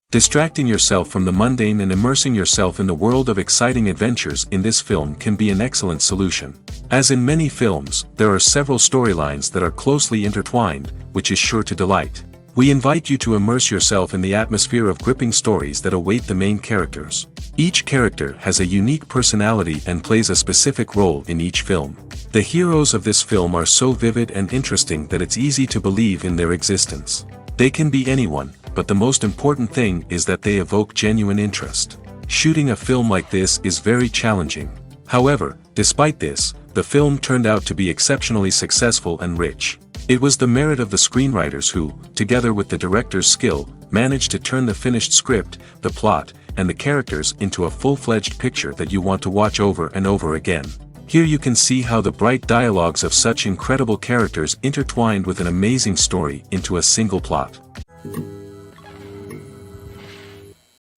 Distracting yourself from the mundane and immersing yourself in the world of exciting adventures in this film can be an excellent solution. As in many films, there are several storylines that are closely intertwined, which is sure to delight. We invite you to immerse yourself in the atmosphere of gripping stories that await the main characters. Each character has a unique personality and plays a specific role in each film. The heroes of this film are so vivid and interesting that it's easy to believe in their existence. They can be anyone, but the most important thing is that they evoke genuine interest. Shooting a film like this is very challenging. However, despite this, the film turned out to be exceptionally successful and rich. It was the merit of the screenwriters who, together with the director's skill, managed to turn the finished script, the plot, and the characters into a full-fledged picture that you want to watch over and over again. Here you can see how the bright dialogues of such incredible characters intertwined with an amazing story into a single plot.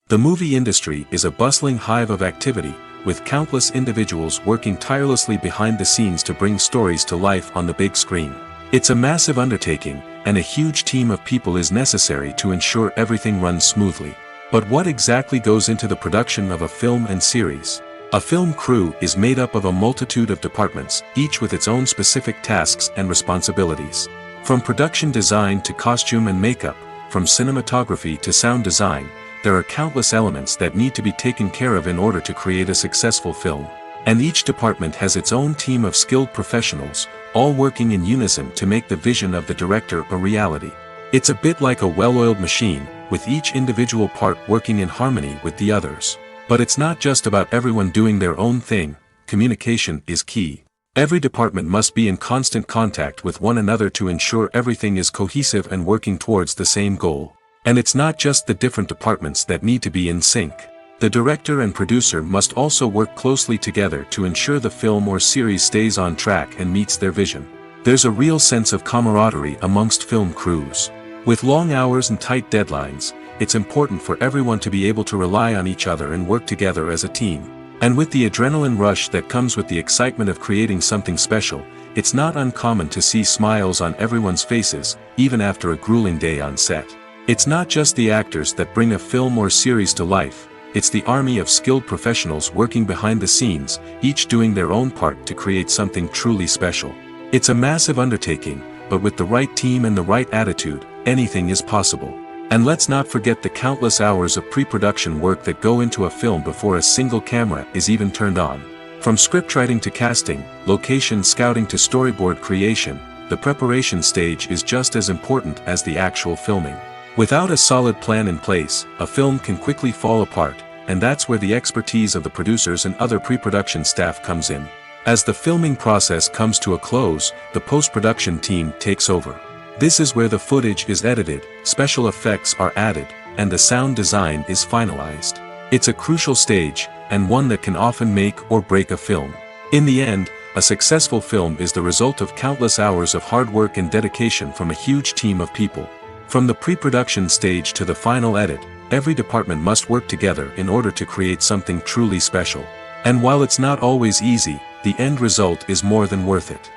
The movie industry is a bustling hive of activity, with countless individuals working tirelessly behind the scenes to bring stories to life on the big screen. It's a massive undertaking, and a huge team of people is necessary to ensure everything runs smoothly. But what exactly goes into the production of a film and series? A film crew is made up of a multitude of departments, each with its own specific tasks and responsibilities. From production design to costume and makeup, from cinematography to sound design, there are countless elements that need to be taken care of in order to create a successful film. And each department has its own team of skilled professionals, all working in unison to make the vision of the director a reality. It's a bit like a well-oiled machine, with each individual part working in harmony with the others. But it's not just about everyone doing their own thing. Communication is key. Every department must be in constant contact with one another to ensure everything is cohesive and working towards the same goal. And it's not just the different departments that need to be in sync. The director and producer must also work closely together to ensure the film or series stays on track and meets their vision. There's a real sense of camaraderie amongst film crews. With long hours and tight deadlines, it's important for everyone to be able to rely on each other and work together as a team. And with the adrenaline rush that comes with the excitement of creating something special, it's not uncommon to see smiles on everyone's faces, even after a grueling day on set. It's not just the actors that bring a film or series to life. It's the army of skilled professionals working behind the scenes, each doing their own part to create something truly special. It's a massive undertaking, but with the right team and the right attitude, anything is possible. And let's not forget the countless hours of pre-production work that go into a film before a single camera is even turned on. From scriptwriting to casting, location scouting to storyboard creation, the preparation stage is just as important as the actual filming. Without a solid plan in place, a film can quickly fall apart, and that's where the expertise of the producers and other pre-production staff comes in. As the filming process comes to a close, the post-production team takes over. This is where the footage is edited, special effects are added, and the sound design is finalized. It's a crucial stage, and one that can often make or break a film. In the end, a successful film is the result of countless hours of hard work and dedication from a huge team of people. From the pre-production stage to the final edit, every department must work together in order to create something truly special. And while it's not always easy, the end result is more than worth it.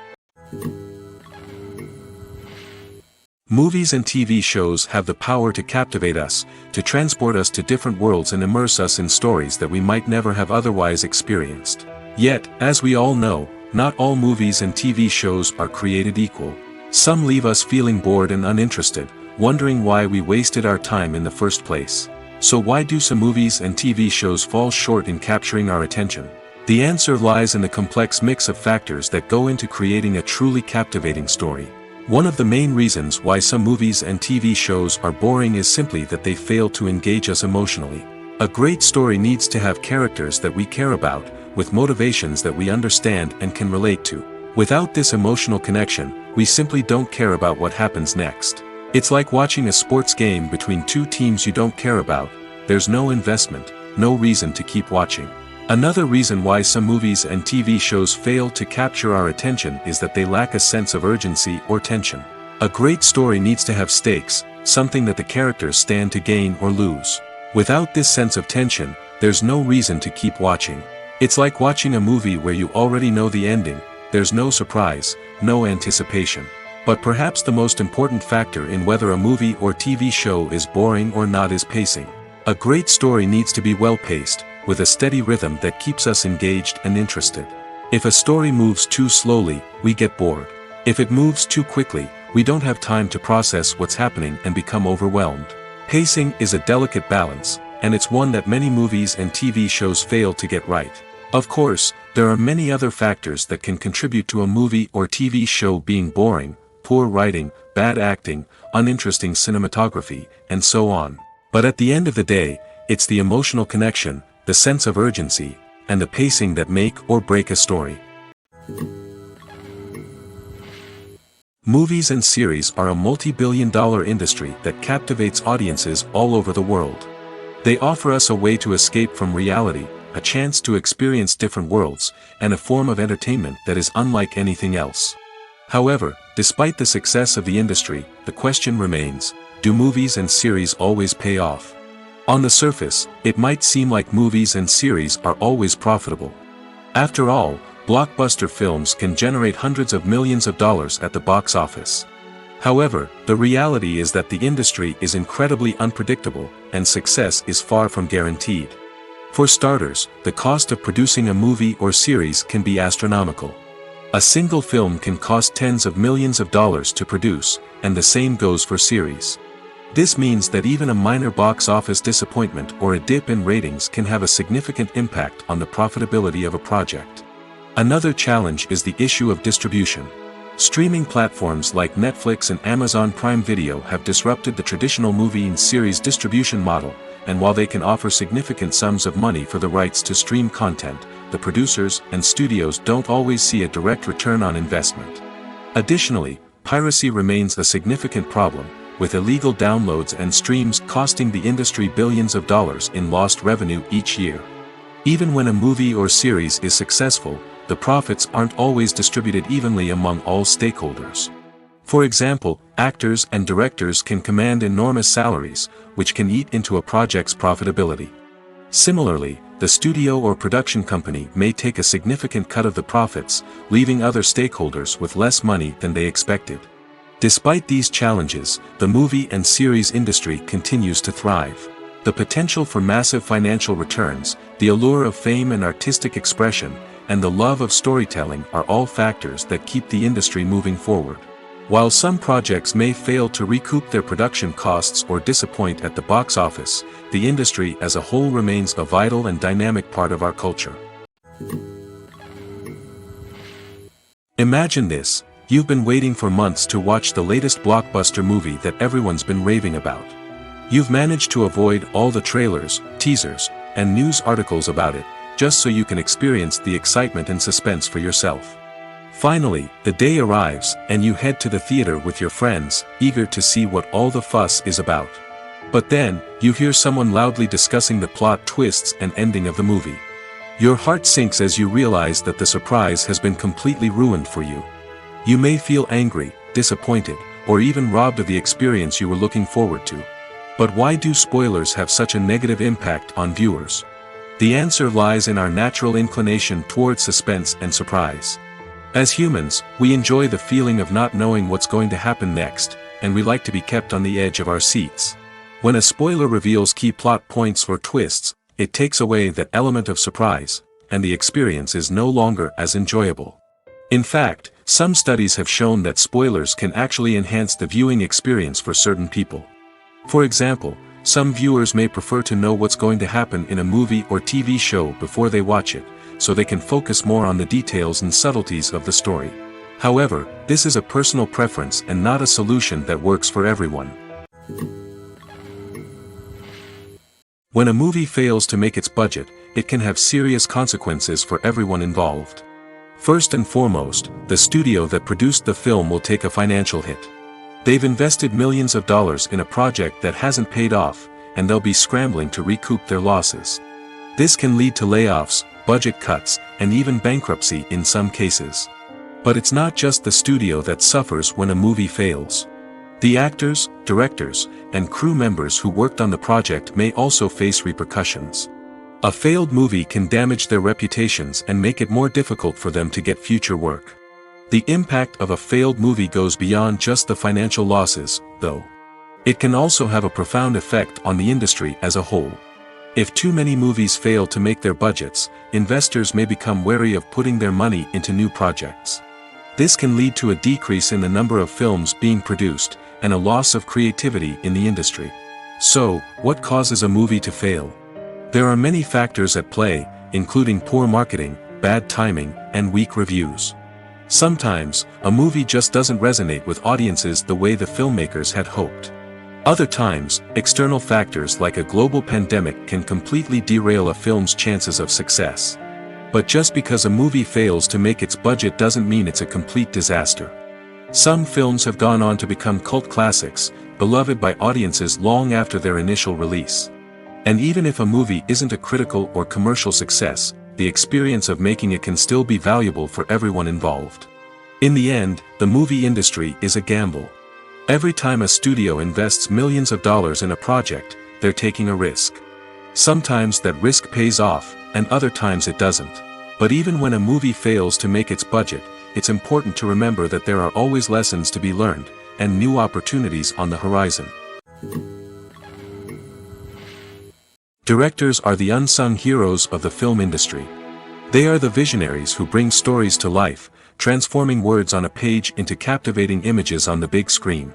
Movies and TV shows have the power to captivate us, to transport us to different worlds and immerse us in stories that we might never have otherwise experienced. Yet, as we all know, not all movies and TV shows are created equal. Some leave us feeling bored and uninterested, wondering why we wasted our time in the first place. So why do some movies and TV shows fall short in capturing our attention? The answer lies in the complex mix of factors that go into creating a truly captivating story. One of the main reasons why some movies and TV shows are boring is simply that they fail to engage us emotionally. A great story needs to have characters that we care about, with motivations that we understand and can relate to. Without this emotional connection, we simply don't care about what happens next. It's like watching a sports game between two teams you don't care about. There's no investment, no reason to keep watching. Another reason why some movies and TV shows fail to capture our attention is that they lack a sense of urgency or tension. A great story needs to have stakes, something that the characters stand to gain or lose. Without this sense of tension, there's no reason to keep watching. It's like watching a movie where you already know the ending. There's no surprise, no anticipation. But perhaps the most important factor in whether a movie or TV show is boring or not is pacing. A great story needs to be well-paced, with a steady rhythm that keeps us engaged and interested. If a story moves too slowly, we get bored. If it moves too quickly, we don't have time to process what's happening and become overwhelmed. Pacing is a delicate balance, and it's one that many movies and TV shows fail to get right. Of course, there are many other factors that can contribute to a movie or TV show being boring: poor writing, bad acting, uninteresting cinematography, and so on. But at the end of the day, it's the emotional connection, the sense of urgency, and the pacing that make or break a story. Movies and series are a multi-billion-dollar industry that captivates audiences all over the world. They offer us a way to escape from reality, a chance to experience different worlds, and a form of entertainment that is unlike anything else. However, despite the success of the industry, the question remains: do movies and series always pay off? On the surface, it might seem like movies and series are always profitable. After all, blockbuster films can generate hundreds of millions of dollars at the box office. However, the reality is that the industry is incredibly unpredictable, and success is far from guaranteed. For starters, the cost of producing a movie or series can be astronomical. A single film can cost tens of millions of dollars to produce, and the same goes for series. This means that even a minor box office disappointment or a dip in ratings can have a significant impact on the profitability of a project. Another challenge is the issue of distribution. Streaming platforms like Netflix and Amazon Prime Video have disrupted the traditional movie and series distribution model, and while they can offer significant sums of money for the rights to stream content, the producers and studios don't always see a direct return on investment. Additionally, piracy remains a significant problem, with illegal downloads and streams costing the industry billions of dollars in lost revenue each year. Even when a movie or series is successful, the profits aren't always distributed evenly among all stakeholders. For example, actors and directors can command enormous salaries, which can eat into a project's profitability. Similarly, the studio or production company may take a significant cut of the profits, leaving other stakeholders with less money than they expected. Despite these challenges, the movie and series industry continues to thrive. The potential for massive financial returns, the allure of fame and artistic expression, and the love of storytelling are all factors that keep the industry moving forward. While some projects may fail to recoup their production costs or disappoint at the box office, the industry as a whole remains a vital and dynamic part of our culture. Imagine this: you've been waiting for months to watch the latest blockbuster movie that everyone's been raving about. You've managed to avoid all the trailers, teasers, and news articles about it, just so you can experience the excitement and suspense for yourself. Finally, the day arrives, and you head to the theater with your friends, eager to see what all the fuss is about. But then, you hear someone loudly discussing the plot twists and ending of the movie. Your heart sinks as you realize that the surprise has been completely ruined for you. You may feel angry, disappointed, or even robbed of the experience you were looking forward to. But why do spoilers have such a negative impact on viewers? The answer lies in our natural inclination towards suspense and surprise. As humans, we enjoy the feeling of not knowing what's going to happen next, and we like to be kept on the edge of our seats. When a spoiler reveals key plot points or twists, it takes away that element of surprise, and the experience is no longer as enjoyable. In fact, some studies have shown that spoilers can actually enhance the viewing experience for certain people. For example, some viewers may prefer to know what's going to happen in a movie or TV show before they watch it, so they can focus more on the details and subtleties of the story. However, this is a personal preference and not a solution that works for everyone. When a movie fails to make its budget, it can have serious consequences for everyone involved. First and foremost, the studio that produced the film will take a financial hit. They've invested millions of dollars in a project that hasn't paid off, and they'll be scrambling to recoup their losses. This can lead to layoffs, budget cuts, and even bankruptcy in some cases. But it's not just the studio that suffers when a movie fails. The actors, directors, and crew members who worked on the project may also face repercussions. A failed movie can damage their reputations and make it more difficult for them to get future work. The impact of a failed movie goes beyond just the financial losses, though. It can also have a profound effect on the industry as a whole. If too many movies fail to make their budgets, investors may become wary of putting their money into new projects. This can lead to a decrease in the number of films being produced, and a loss of creativity in the industry. So, what causes a movie to fail? There are many factors at play, including poor marketing, bad timing, and weak reviews. Sometimes, a movie just doesn't resonate with audiences the way the filmmakers had hoped. Other times, external factors like a global pandemic can completely derail a film's chances of success. But just because a movie fails to make its budget doesn't mean it's a complete disaster. Some films have gone on to become cult classics, beloved by audiences long after their initial release. And even if a movie isn't a critical or commercial success, the experience of making it can still be valuable for everyone involved. In the end, the movie industry is a gamble. Every time a studio invests millions of dollars in a project, they're taking a risk. Sometimes that risk pays off, and other times it doesn't. But even when a movie fails to make its budget, it's important to remember that there are always lessons to be learned, and new opportunities on the horizon. Directors are the unsung heroes of the film industry. They are the visionaries who bring stories to life, transforming words on a page into captivating images on the big screen.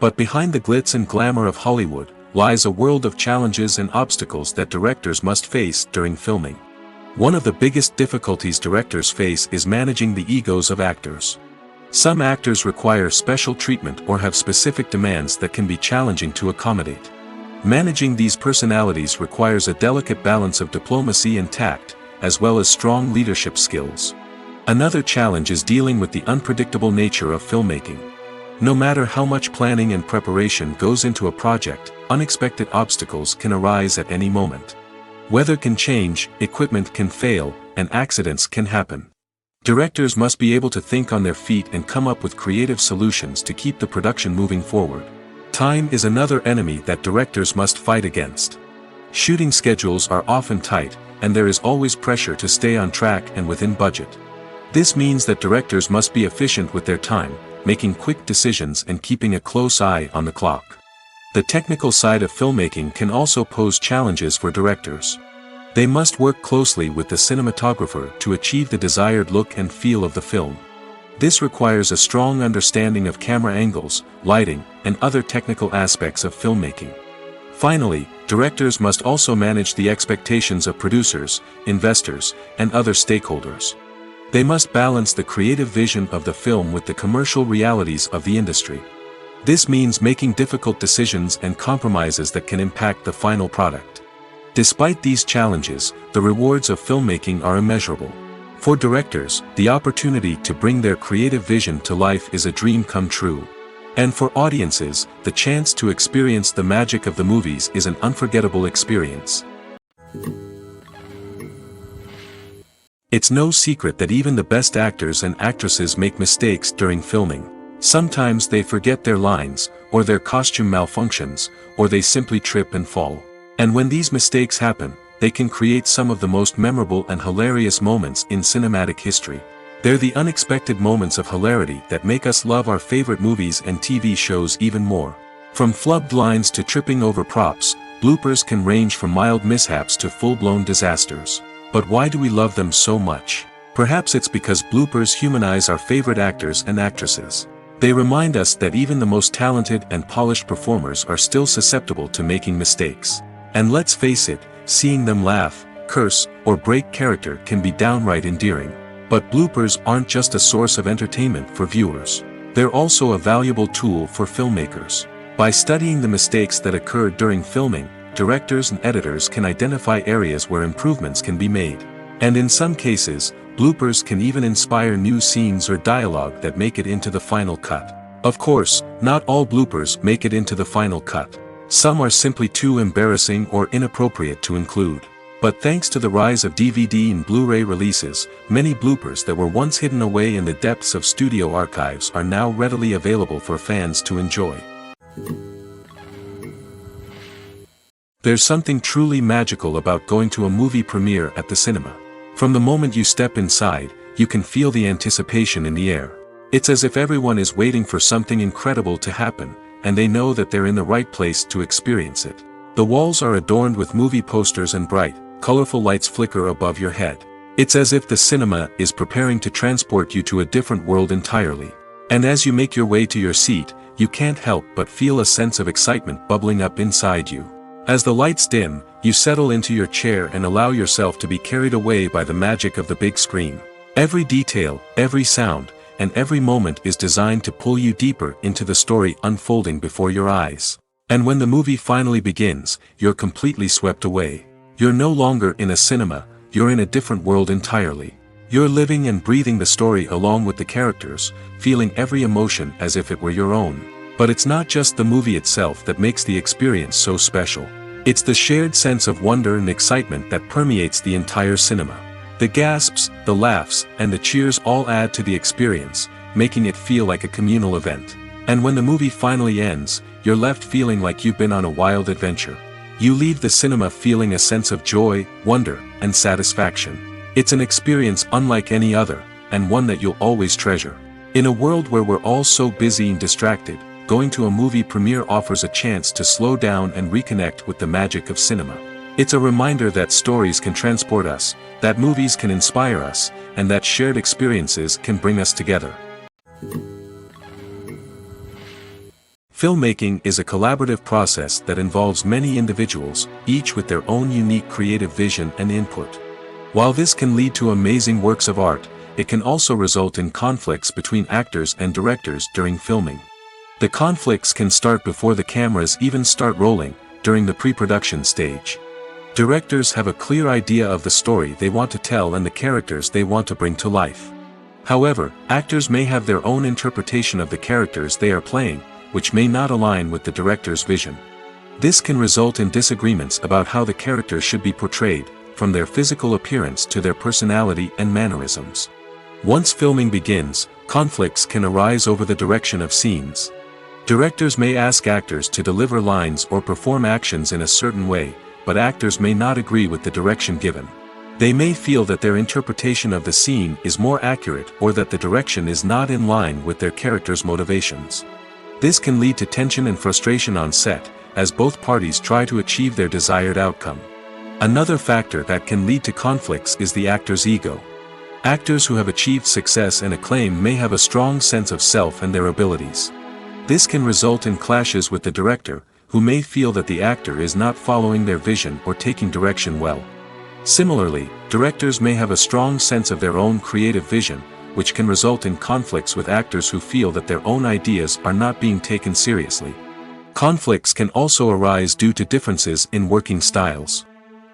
But behind the glitz and glamour of Hollywood, lies a world of challenges and obstacles that directors must face during filming. One of the biggest difficulties directors face is managing the egos of actors. Some actors require special treatment or have specific demands that can be challenging to accommodate. Managing these personalities requires a delicate balance of diplomacy and tact, as well as strong leadership skills. Another challenge is dealing with the unpredictable nature of filmmaking. No matter how much planning and preparation goes into a project, unexpected obstacles can arise at any moment. Weather can change, equipment can fail, and accidents can happen. Directors must be able to think on their feet and come up with creative solutions to keep the production moving forward. Time is another enemy that directors must fight against. Shooting schedules are often tight, and there is always pressure to stay on track and within budget. This means that directors must be efficient with their time, making quick decisions and keeping a close eye on the clock. The technical side of filmmaking can also pose challenges for directors. They must work closely with the cinematographer to achieve the desired look and feel of the film. This requires a strong understanding of camera angles, lighting, and other technical aspects of filmmaking. Finally, directors must also manage the expectations of producers, investors, and other stakeholders. They must balance the creative vision of the film with the commercial realities of the industry. This means making difficult decisions and compromises that can impact the final product. Despite these challenges, the rewards of filmmaking are immeasurable. For directors, the opportunity to bring their creative vision to life is a dream come true. And for audiences, the chance to experience the magic of the movies is an unforgettable experience. It's no secret that even the best actors and actresses make mistakes during filming. Sometimes they forget their lines, or their costume malfunctions, or they simply trip and fall. And when these mistakes happen, they can create some of the most memorable and hilarious moments in cinematic history. They're the unexpected moments of hilarity that make us love our favorite movies and TV shows even more. From flubbed lines to tripping over props, bloopers can range from mild mishaps to full-blown disasters. But why do we love them so much? Perhaps it's because bloopers humanize our favorite actors and actresses. They remind us that even the most talented and polished performers are still susceptible to making mistakes. And let's face it, seeing them laugh, curse, or break character can be downright endearing. But bloopers aren't just a source of entertainment for viewers. They're also a valuable tool for filmmakers. By studying the mistakes that occurred during filming, directors and editors can identify areas where improvements can be made. And in some cases, bloopers can even inspire new scenes or dialogue that make it into the final cut. Of course, not all bloopers make it into the final cut. Some are simply too embarrassing or inappropriate to include. But thanks to the rise of DVD and Blu-ray releases, many bloopers that were once hidden away in the depths of studio archives are now readily available for fans to enjoy. There's something truly magical about going to a movie premiere at the cinema. From the moment you step inside, you can feel the anticipation in the air. It's as if everyone is waiting for something incredible to happen, and they know that they're in the right place to experience it. The walls are adorned with movie posters and bright, colorful lights flicker above your head. It's as if the cinema is preparing to transport you to a different world entirely. And as you make your way to your seat, you can't help but feel a sense of excitement bubbling up inside you. As the lights dim, you settle into your chair and allow yourself to be carried away by the magic of the big screen. Every detail, every sound, and every moment is designed to pull you deeper into the story unfolding before your eyes. And when the movie finally begins, you're completely swept away. You're no longer in a cinema, you're in a different world entirely. You're living and breathing the story along with the characters, feeling every emotion as if it were your own. But it's not just the movie itself that makes the experience so special. It's the shared sense of wonder and excitement that permeates the entire cinema. The gasps, the laughs, and the cheers all add to the experience, making it feel like a communal event. And when the movie finally ends, you're left feeling like you've been on a wild adventure. You leave the cinema feeling a sense of joy, wonder, and satisfaction. It's an experience unlike any other, and one that you'll always treasure. In a world where we're all so busy and distracted, going to a movie premiere offers a chance to slow down and reconnect with the magic of cinema. It's a reminder that stories can transport us, that movies can inspire us, and that shared experiences can bring us together. Filmmaking is a collaborative process that involves many individuals, each with their own unique creative vision and input. While this can lead to amazing works of art, it can also result in conflicts between actors and directors during filming. The conflicts can start before the cameras even start rolling, during the pre-production stage. Directors have a clear idea of the story they want to tell and the characters they want to bring to life. However, actors may have their own interpretation of the characters they are playing, which may not align with the director's vision. This can result in disagreements about how the characters should be portrayed, from their physical appearance to their personality and mannerisms. Once filming begins, conflicts can arise over the direction of scenes. Directors may ask actors to deliver lines or perform actions in a certain way, but actors may not agree with the direction given. They may feel that their interpretation of the scene is more accurate or that the direction is not in line with their character's motivations. This can lead to tension and frustration on set, as both parties try to achieve their desired outcome. Another factor that can lead to conflicts is the actor's ego. Actors who have achieved success and acclaim may have a strong sense of self and their abilities. This can result in clashes with the director, who may feel that the actor is not following their vision or taking direction well. Similarly, directors may have a strong sense of their own creative vision, which can result in conflicts with actors who feel that their own ideas are not being taken seriously. Conflicts can also arise due to differences in working styles.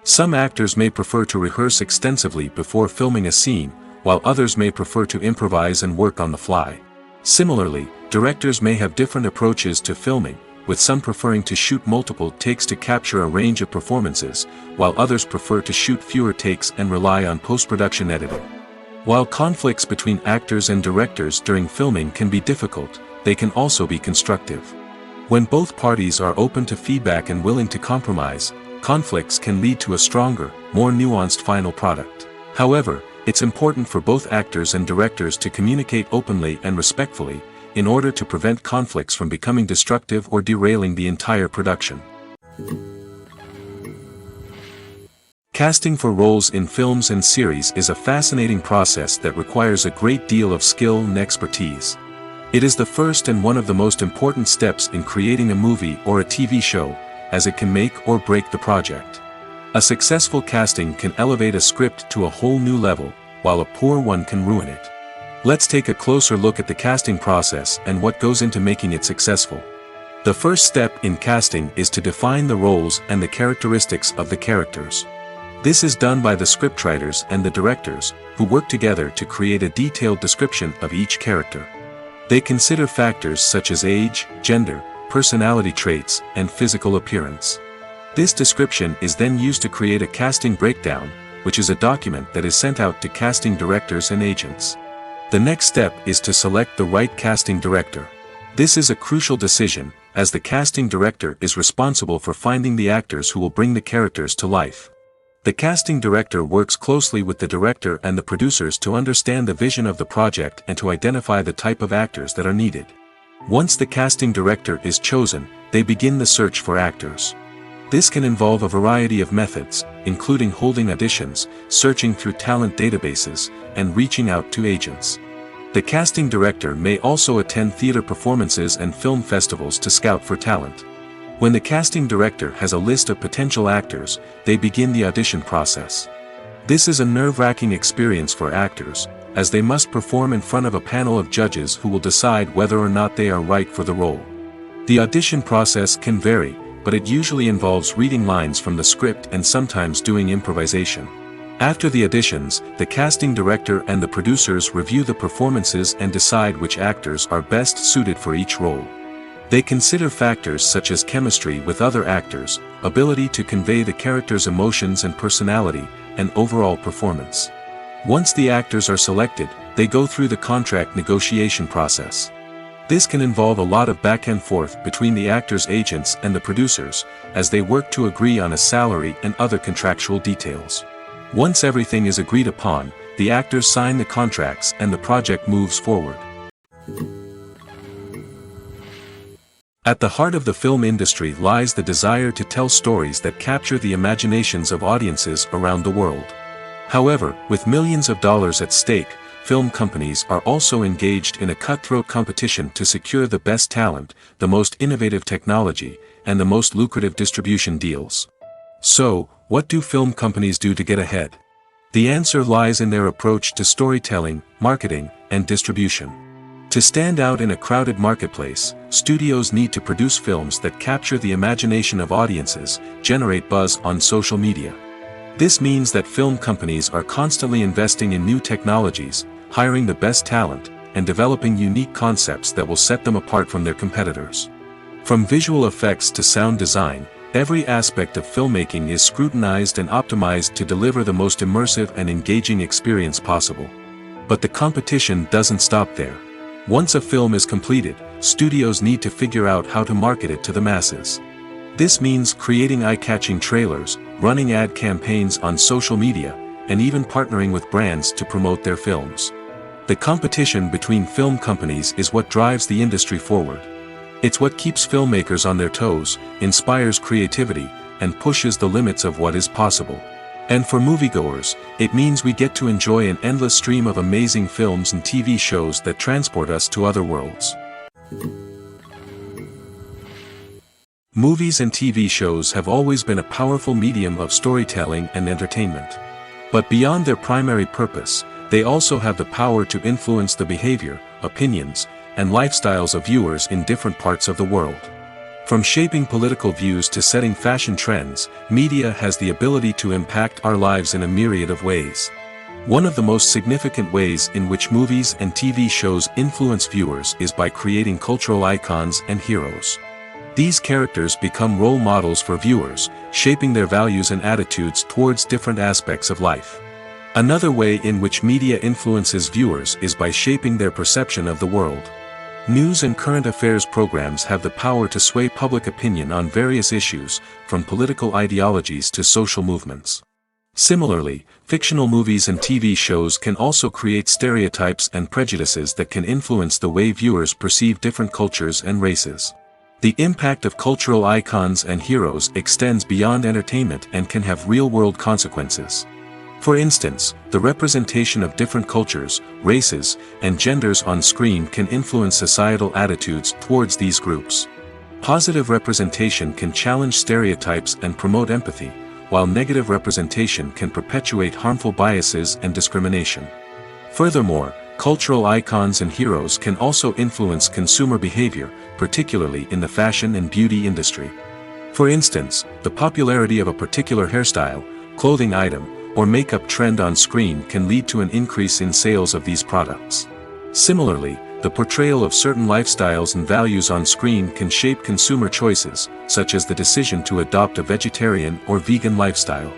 Some actors may prefer to rehearse extensively before filming a scene, while others may prefer to improvise and work on the fly. Similarly, directors may have different approaches to filming, with some preferring to shoot multiple takes to capture a range of performances, while others prefer to shoot fewer takes and rely on post-production editing. While conflicts between actors and directors during filming can be difficult, they can also be constructive. When both parties are open to feedback and willing to compromise, conflicts can lead to a stronger, more nuanced final product. However, it's important for both actors and directors to communicate openly and respectfully, in order to prevent conflicts from becoming destructive or derailing the entire production. Casting for roles in films and series is a fascinating process that requires a great deal of skill and expertise. It is the first and one of the most important steps in creating a movie or a TV show, as it can make or break the project. A successful casting can elevate a script to a whole new level, while a poor one can ruin it. Let's take a closer look at the casting process and what goes into making it successful. The first step in casting is to define the roles and the characteristics of the characters. This is done by the scriptwriters and the directors, who work together to create a detailed description of each character. They consider factors such as age, gender, personality traits, and physical appearance. This description is then used to create a casting breakdown, which is a document that is sent out to casting directors and agents. The next step is to select the right casting director. This is a crucial decision, as the casting director is responsible for finding the actors who will bring the characters to life. The casting director works closely with the director and the producers to understand the vision of the project and to identify the type of actors that are needed. Once the casting director is chosen, they begin the search for actors. This can involve a variety of methods, including holding auditions, searching through talent databases, and reaching out to agents. The casting director may also attend theater performances and film festivals to scout for talent. When the casting director has a list of potential actors, they begin the audition process. This is a nerve-wracking experience for actors, as they must perform in front of a panel of judges who will decide whether or not they are right for the role. The audition process can vary, but it usually involves reading lines from the script and sometimes doing improvisation. After the auditions, the casting director and the producers review the performances and decide which actors are best suited for each role. They consider factors such as chemistry with other actors, ability to convey the character's emotions and personality, and overall performance. Once the actors are selected, they go through the contract negotiation process. This can involve a lot of back and forth between the actors' agents and the producers, as they work to agree on a salary and other contractual details. Once everything is agreed upon, the actors sign the contracts and the project moves forward. At the heart of the film industry lies the desire to tell stories that capture the imaginations of audiences around the world. However, with millions of dollars at stake, film companies are also engaged in a cutthroat competition to secure the best talent, the most innovative technology, and the most lucrative distribution deals. So, what do film companies do to get ahead? The answer lies in their approach to storytelling, marketing, and distribution. To stand out in a crowded marketplace, studios need to produce films that capture the imagination of audiences, generate buzz on social media. This means that film companies are constantly investing in new technologies, hiring the best talent, and developing unique concepts that will set them apart from their competitors. From visual effects to sound design, every aspect of filmmaking is scrutinized and optimized to deliver the most immersive and engaging experience possible. But the competition doesn't stop there. Once a film is completed, studios need to figure out how to market it to the masses. This means creating eye-catching trailers, running ad campaigns on social media, and even partnering with brands to promote their films. The competition between film companies is what drives the industry forward. It's what keeps filmmakers on their toes, inspires creativity, and pushes the limits of what is possible. And for moviegoers, it means we get to enjoy an endless stream of amazing films and TV shows that transport us to other worlds. Movies and TV shows have always been a powerful medium of storytelling and entertainment. But beyond their primary purpose, they also have the power to influence the behavior, opinions, and lifestyles of viewers in different parts of the world. From shaping political views to setting fashion trends, media has the ability to impact our lives in a myriad of ways. One of the most significant ways in which movies and TV shows influence viewers is by creating cultural icons and heroes. These characters become role models for viewers, shaping their values and attitudes towards different aspects of life. Another way in which media influences viewers is by shaping their perception of the world. News and current affairs programs have the power to sway public opinion on various issues, from political ideologies to social movements. Similarly, fictional movies and TV shows can also create stereotypes and prejudices that can influence the way viewers perceive different cultures and races. The impact of cultural icons and heroes extends beyond entertainment and can have real-world consequences. For instance, the representation of different cultures, races, and genders on screen can influence societal attitudes towards these groups. Positive representation can challenge stereotypes and promote empathy, while negative representation can perpetuate harmful biases and discrimination. Furthermore, cultural icons and heroes can also influence consumer behavior, particularly in the fashion and beauty industry. For instance, the popularity of a particular hairstyle, clothing item, or makeup trend on screen can lead to an increase in sales of these products. Similarly, the portrayal of certain lifestyles and values on screen can shape consumer choices, such as the decision to adopt a vegetarian or vegan lifestyle.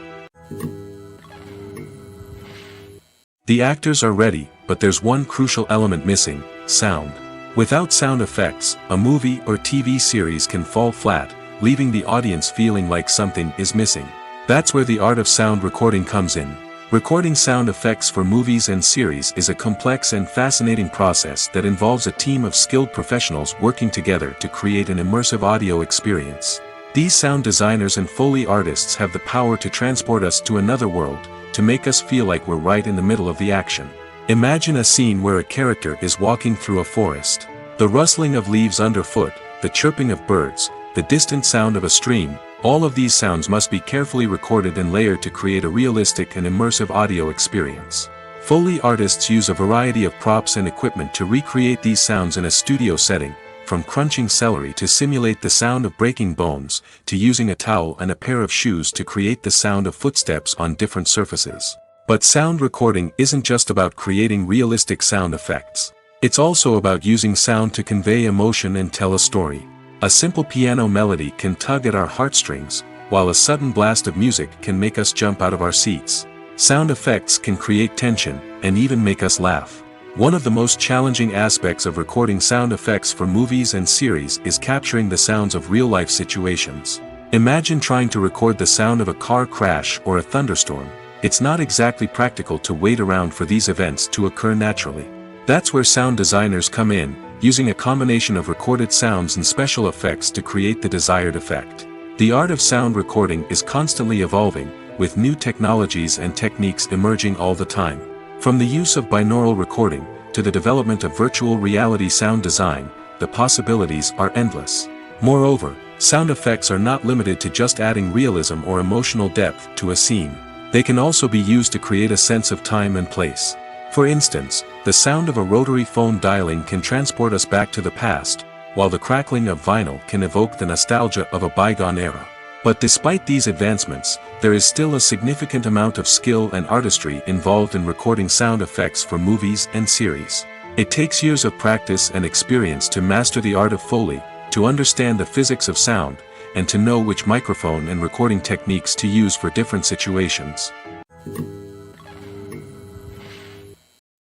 The actors are ready, but there's one crucial element missing: sound. Without sound effects, a movie or TV series can fall flat, leaving the audience feeling like something is missing. That's where the art of sound recording comes in. Recording sound effects for movies and series is a complex and fascinating process that involves a team of skilled professionals working together to create an immersive audio experience. These sound designers and Foley artists have the power to transport us to another world, to make us feel like we're right in the middle of the action. Imagine a scene where a character is walking through a forest. The rustling of leaves underfoot, the chirping of birds, the distant sound of a stream, all of these sounds must be carefully recorded and layered to create a realistic and immersive audio experience. Foley artists use a variety of props and equipment to recreate these sounds in a studio setting, from crunching celery to simulate the sound of breaking bones, to using a towel and a pair of shoes to create the sound of footsteps on different surfaces. But sound recording isn't just about creating realistic sound effects. It's also about using sound to convey emotion and tell a story. A simple piano melody can tug at our heartstrings, while a sudden blast of music can make us jump out of our seats. Sound effects can create tension, and even make us laugh. One of the most challenging aspects of recording sound effects for movies and series is capturing the sounds of real-life situations. Imagine trying to record the sound of a car crash or a thunderstorm. It's not exactly practical to wait around for these events to occur naturally. That's where sound designers come in, using a combination of recorded sounds and special effects to create the desired effect. The art of sound recording is constantly evolving, with new technologies and techniques emerging all the time. From the use of binaural recording, to the development of virtual reality sound design, the possibilities are endless. Moreover, sound effects are not limited to just adding realism or emotional depth to a scene. They can also be used to create a sense of time and place. For instance, the sound of a rotary phone dialing can transport us back to the past, while the crackling of vinyl can evoke the nostalgia of a bygone era. But despite these advancements, there is still a significant amount of skill and artistry involved in recording sound effects for movies and series. It takes years of practice and experience to master the art of Foley, to understand the physics of sound, and to know which microphone and recording techniques to use for different situations.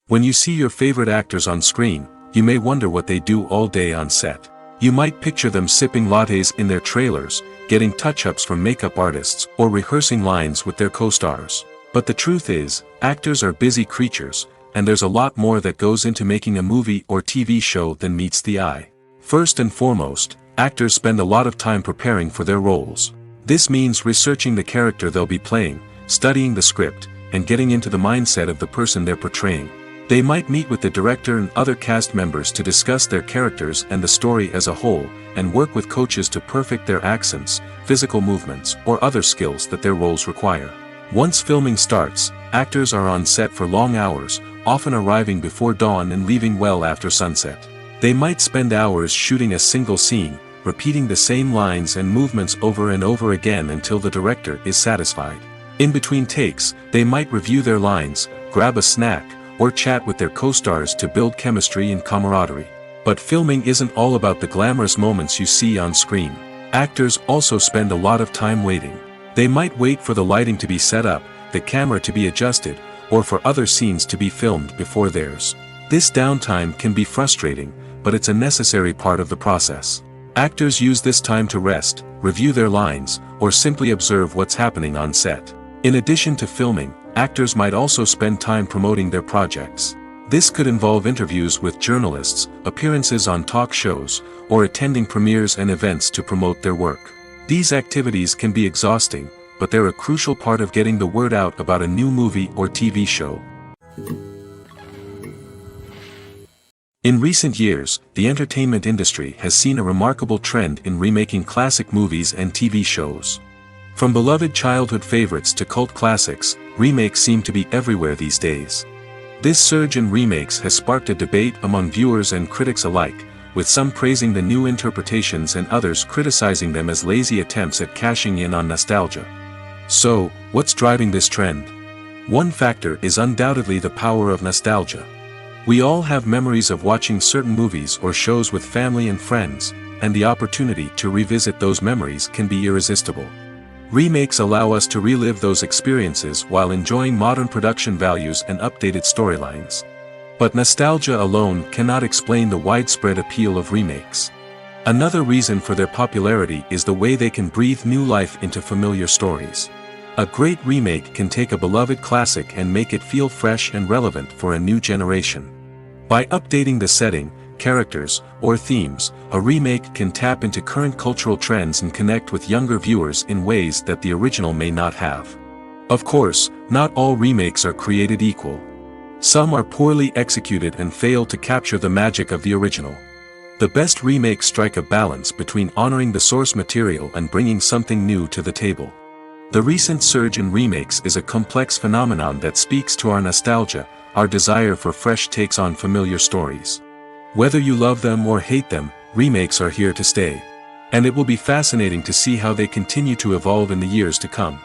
When you see your favorite actors on screen, you may wonder what they do all day on set. You might picture them sipping lattes in their trailers, getting touch-ups from makeup artists, or rehearsing lines with their co-stars. But the truth is, actors are busy creatures, and there's a lot more that goes into making a movie or TV show than meets the eye. First and foremost, actors spend a lot of time preparing for their roles. This means researching the character they'll be playing, studying the script, and getting into the mindset of the person they're portraying. They might meet with the director and other cast members to discuss their characters and the story as a whole, and work with coaches to perfect their accents, physical movements, or other skills that their roles require. Once filming starts, actors are on set for long hours, often arriving before dawn and leaving well after sunset. They might spend hours shooting a single scene, repeating the same lines and movements over and over again until the director is satisfied. In between takes, they might review their lines, grab a snack, or chat with their co-stars to build chemistry and camaraderie. But filming isn't all about the glamorous moments you see on screen. Actors also spend a lot of time waiting. They might wait for the lighting to be set up, the camera to be adjusted, or for other scenes to be filmed before theirs. This downtime can be frustrating, but it's a necessary part of the process. Actors use this time to rest, review their lines, or simply observe what's happening on set. In addition to filming, actors might also spend time promoting their projects. This could involve interviews with journalists, appearances on talk shows, or attending premieres and events to promote their work. These activities can be exhausting, but they're a crucial part of getting the word out about a new movie or TV show. In recent years, the entertainment industry has seen a remarkable trend in remaking classic movies and TV shows. From beloved childhood favorites to cult classics, remakes seem to be everywhere these days. This surge in remakes has sparked a debate among viewers and critics alike, with some praising the new interpretations and others criticizing them as lazy attempts at cashing in on nostalgia. So, what's driving this trend? One factor is undoubtedly the power of nostalgia. We all have memories of watching certain movies or shows with family and friends, and the opportunity to revisit those memories can be irresistible. Remakes allow us to relive those experiences while enjoying modern production values and updated storylines. But nostalgia alone cannot explain the widespread appeal of remakes. Another reason for their popularity is the way they can breathe new life into familiar stories. A great remake can take a beloved classic and make it feel fresh and relevant for a new generation. By updating the setting, characters, or themes, a remake can tap into current cultural trends and connect with younger viewers in ways that the original may not have. Of course, not all remakes are created equal. Some are poorly executed and fail to capture the magic of the original. The best remakes strike a balance between honoring the source material and bringing something new to the table. The recent surge in remakes is a complex phenomenon that speaks to our nostalgia, our desire for fresh takes on familiar stories. Whether you love them or hate them, remakes are here to stay. And it will be fascinating to see how they continue to evolve in the years to come.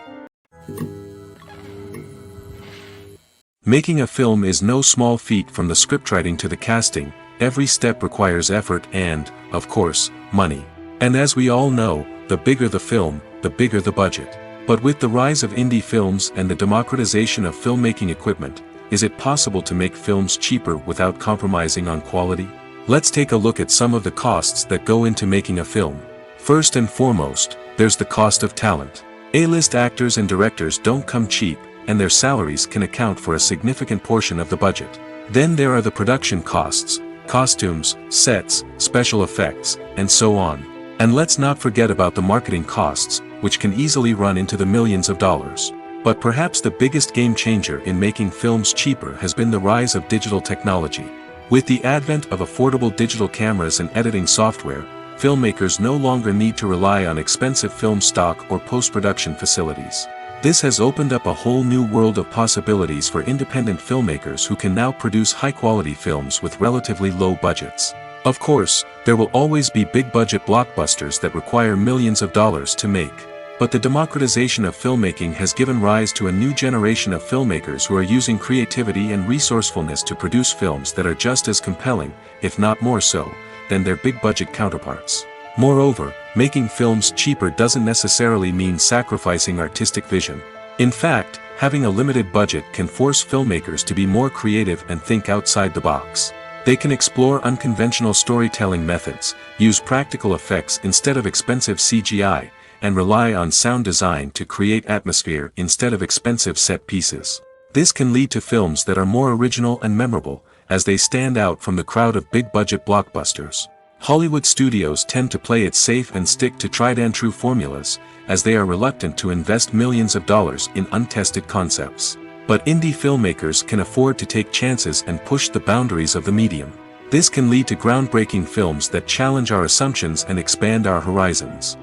Making a film is no small feat. From the scriptwriting to the casting, every step requires effort and, of course, money. And as we all know, the bigger the film, the bigger the budget. But with the rise of indie films and the democratization of filmmaking equipment, is it possible to make films cheaper without compromising on quality? Let's take a look at some of the costs that go into making a film. First and foremost, there's the cost of talent. A-list actors and directors don't come cheap, and their salaries can account for a significant portion of the budget. Then there are the production costs, costumes, sets, special effects, and so on. And let's not forget about the marketing costs, which can easily run into the millions of dollars. But perhaps the biggest game changer in making films cheaper has been the rise of digital technology. With the advent of affordable digital cameras and editing software, filmmakers no longer need to rely on expensive film stock or post-production facilities. This has opened up a whole new world of possibilities for independent filmmakers who can now produce high-quality films with relatively low budgets. Of course, there will always be big-budget blockbusters that require millions of dollars to make. But the democratization of filmmaking has given rise to a new generation of filmmakers who are using creativity and resourcefulness to produce films that are just as compelling, if not more so, than their big-budget counterparts. Moreover, making films cheaper doesn't necessarily mean sacrificing artistic vision. In fact, having a limited budget can force filmmakers to be more creative and think outside the box. They can explore unconventional storytelling methods, use practical effects instead of expensive CGI, and rely on sound design to create atmosphere instead of expensive set pieces. This can lead to films that are more original and memorable, as they stand out from the crowd of big-budget blockbusters. Hollywood studios tend to play it safe and stick to tried-and-true formulas, as they are reluctant to invest millions of dollars in untested concepts. But indie filmmakers can afford to take chances and push the boundaries of the medium. This can lead to groundbreaking films that challenge our assumptions and expand our horizons.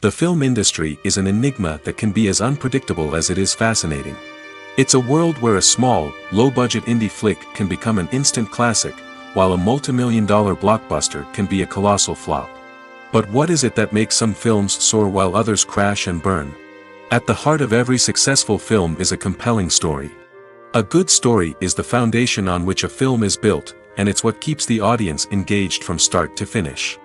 The film industry is an enigma that can be as unpredictable as it is fascinating. It's a world where a small, low-budget indie flick can become an instant classic, while a multi-million-dollar blockbuster can be a colossal flop. But what is it that makes some films soar while others crash and burn? At the heart of every successful film is a compelling story. A good story is the foundation on which a film is built, and it's what keeps the audience engaged from start to finish.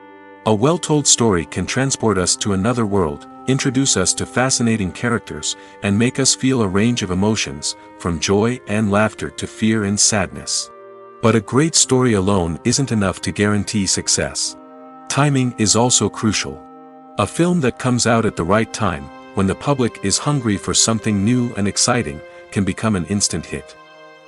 A well-told story can transport us to another world, introduce us to fascinating characters, and make us feel a range of emotions, from joy and laughter to fear and sadness. But a great story alone isn't enough to guarantee success. Timing is also crucial. A film that comes out at the right time, when the public is hungry for something new and exciting, can become an instant hit.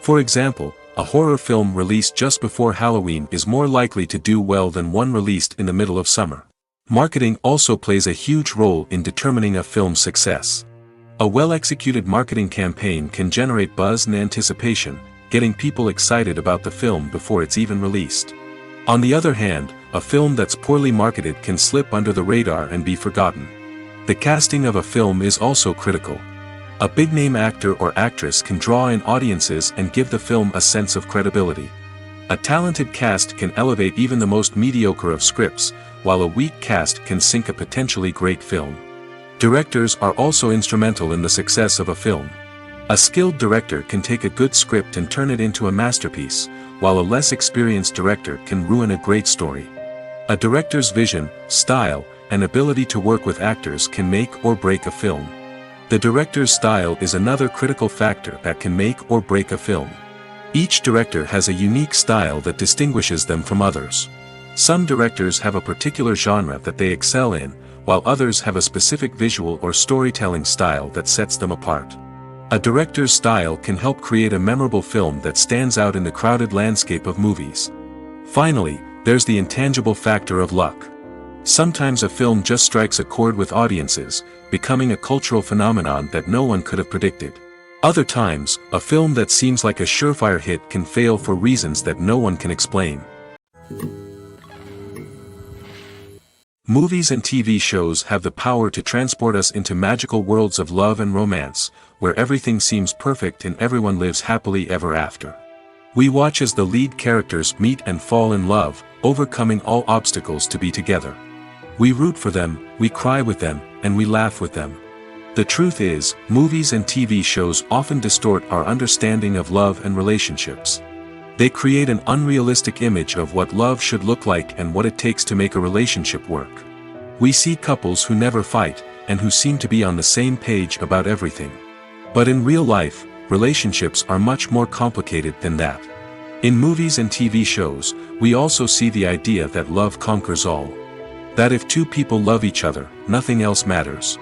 For example, a horror film released just before Halloween is more likely to do well than one released in the middle of summer. Marketing also plays a huge role in determining a film's success. A well-executed marketing campaign can generate buzz and anticipation, getting people excited about the film before it's even released. On the other hand, a film that's poorly marketed can slip under the radar and be forgotten. The casting of a film is also critical. A big-name actor or actress can draw in audiences and give the film a sense of credibility. A talented cast can elevate even the most mediocre of scripts, while a weak cast can sink a potentially great film. Directors are also instrumental in the success of a film. A skilled director can take a good script and turn it into a masterpiece, while a less experienced director can ruin a great story. A director's vision, style, and ability to work with actors can make or break a film. The director's style is another critical factor that can make or break a film. Each director has a unique style that distinguishes them from others. Some directors have a particular genre that they excel in, while others have a specific visual or storytelling style that sets them apart. A director's style can help create a memorable film that stands out in the crowded landscape of movies. Finally, there's the intangible factor of luck. Sometimes a film just strikes a chord with audiences, becoming a cultural phenomenon that no one could have predicted. Other times, a film that seems like a surefire hit can fail for reasons that no one can explain. Movies and TV shows have the power to transport us into magical worlds of love and romance, where everything seems perfect and everyone lives happily ever after. We watch as the lead characters meet and fall in love, overcoming all obstacles to be together. We root for them, we cry with them, and we laugh with them. The truth is, movies and TV shows often distort our understanding of love and relationships. They create an unrealistic image of what love should look like and what it takes to make a relationship work. We see couples who never fight, and who seem to be on the same page about everything. But in real life, relationships are much more complicated than that. In movies and TV shows, we also see the idea that love conquers all. That if two people love each other, nothing else matters.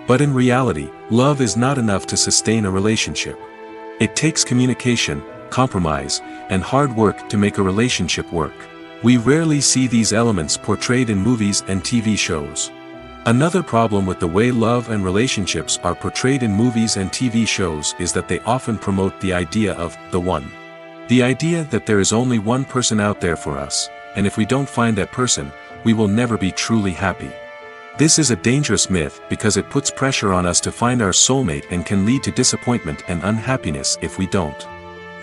But in reality, love is not enough to sustain a relationship. It takes communication, compromise, and hard work to make a relationship work. We rarely see these elements portrayed in movies and TV shows. Another problem with the way love and relationships are portrayed in movies and TV shows is that they often promote the idea of the one. The idea that there is only one person out there for us, and if we don't find that person, we will never be truly happy. This is a dangerous myth because it puts pressure on us to find our soulmate and can lead to disappointment and unhappiness if we don't.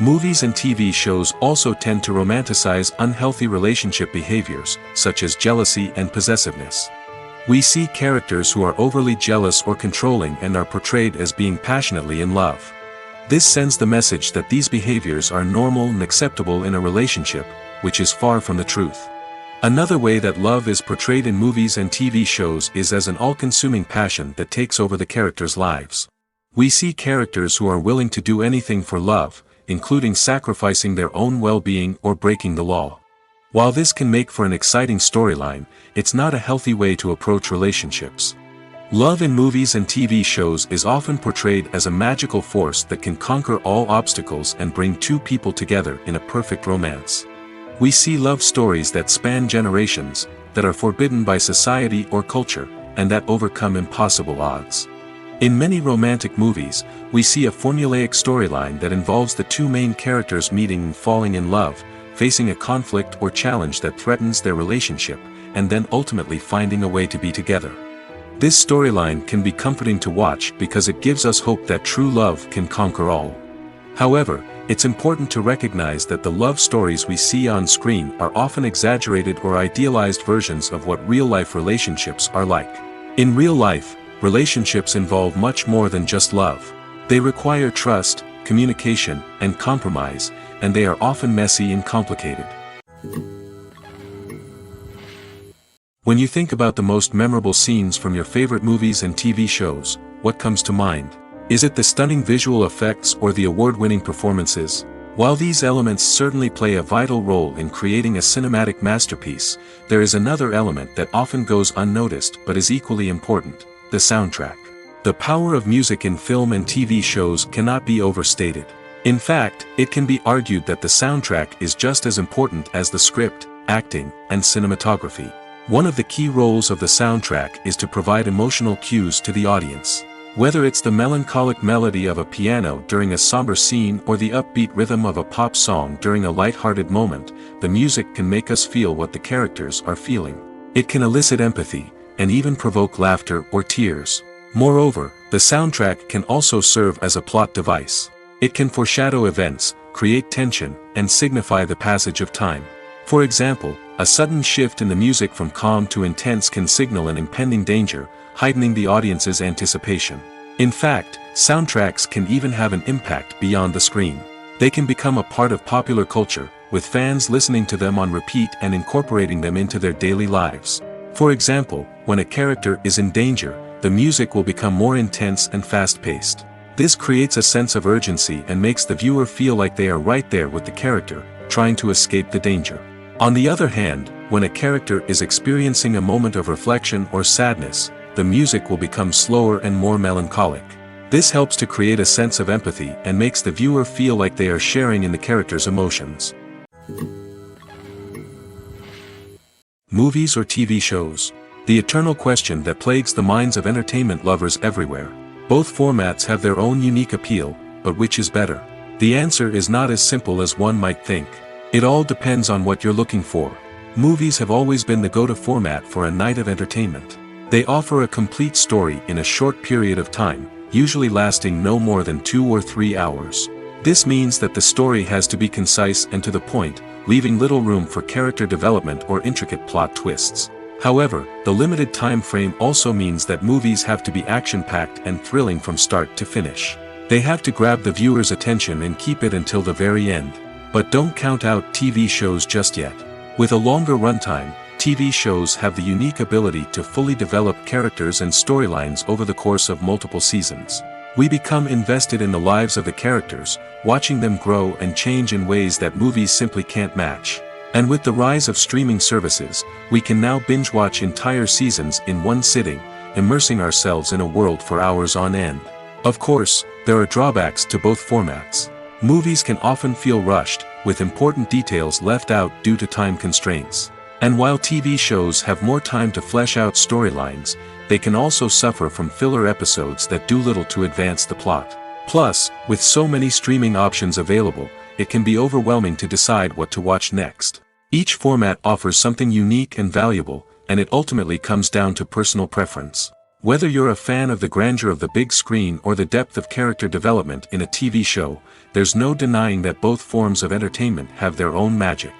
Movies and TV shows also tend to romanticize unhealthy relationship behaviors, such as jealousy and possessiveness. We see characters who are overly jealous or controlling and are portrayed as being passionately in love. This sends the message that these behaviors are normal and acceptable in a relationship, which is far from the truth. Another way that love is portrayed in movies and TV shows is as an all-consuming passion that takes over the characters' lives. We see characters who are willing to do anything for love, including sacrificing their own well-being or breaking the law. While this can make for an exciting storyline, it's not a healthy way to approach relationships. Love in movies and TV shows is often portrayed as a magical force that can conquer all obstacles and bring two people together in a perfect romance. We see love stories that span generations, that are forbidden by society or culture, and that overcome impossible odds. In many romantic movies, we see a formulaic storyline that involves the two main characters meeting and falling in love, facing a conflict or challenge that threatens their relationship, and then ultimately finding a way to be together. This storyline can be comforting to watch because it gives us hope that true love can conquer all. However, it's important to recognize that the love stories we see on screen are often exaggerated or idealized versions of what real-life relationships are like. In real life, relationships involve much more than just love. They require trust, communication, and compromise, and they are often messy and complicated. When you think about the most memorable scenes from your favorite movies and TV shows, what comes to mind? Is it the stunning visual effects or the award-winning performances? While these elements certainly play a vital role in creating a cinematic masterpiece, there is another element that often goes unnoticed but is equally important: the soundtrack. The power of music in film and TV shows cannot be overstated. In fact, it can be argued that the soundtrack is just as important as the script, acting, and cinematography. One of the key roles of the soundtrack is to provide emotional cues to the audience. Whether it's the melancholic melody of a piano during a somber scene or the upbeat rhythm of a pop song during a light-hearted moment, the music can make us feel what the characters are feeling. It can elicit empathy, and even provoke laughter or tears. Moreover, the soundtrack can also serve as a plot device. It can foreshadow events, create tension, and signify the passage of time. For example, a sudden shift in the music from calm to intense can signal an impending danger, heightening the audience's anticipation. In fact, soundtracks can even have an impact beyond the screen. They can become a part of popular culture, with fans listening to them on repeat and incorporating them into their daily lives. For example, when a character is in danger, the music will become more intense and fast-paced. This creates a sense of urgency and makes the viewer feel like they are right there with the character, trying to escape the danger. On the other hand, when a character is experiencing a moment of reflection or sadness, the music will become slower and more melancholic. This helps to create a sense of empathy and makes the viewer feel like they are sharing in the character's emotions. Movies or TV shows? The eternal question that plagues the minds of entertainment lovers everywhere. Both formats have their own unique appeal, but which is better? The answer is not as simple as one might think. It all depends on what you're looking for. Movies have always been the go-to format for a night of entertainment. They offer a complete story in a short period of time, usually lasting no more than 2 or 3 hours. This means that the story has to be concise and to the point, leaving little room for character development or intricate plot twists. However, the limited time frame also means that movies have to be action-packed and thrilling from start to finish. They have to grab the viewer's attention and keep it until the very end. But don't count out TV shows just yet. With a longer runtime, TV shows have the unique ability to fully develop characters and storylines over the course of multiple seasons. We become invested in the lives of the characters, watching them grow and change in ways that movies simply can't match. And with the rise of streaming services, we can now binge-watch entire seasons in one sitting, immersing ourselves in a world for hours on end. Of course, there are drawbacks to both formats. Movies can often feel rushed, with important details left out due to time constraints. And while TV shows have more time to flesh out storylines, they can also suffer from filler episodes that do little to advance the plot. Plus, with so many streaming options available, it can be overwhelming to decide what to watch next. Each format offers something unique and valuable, and it ultimately comes down to personal preference. Whether you're a fan of the grandeur of the big screen or the depth of character development in a TV show, there's no denying that both forms of entertainment have their own magic.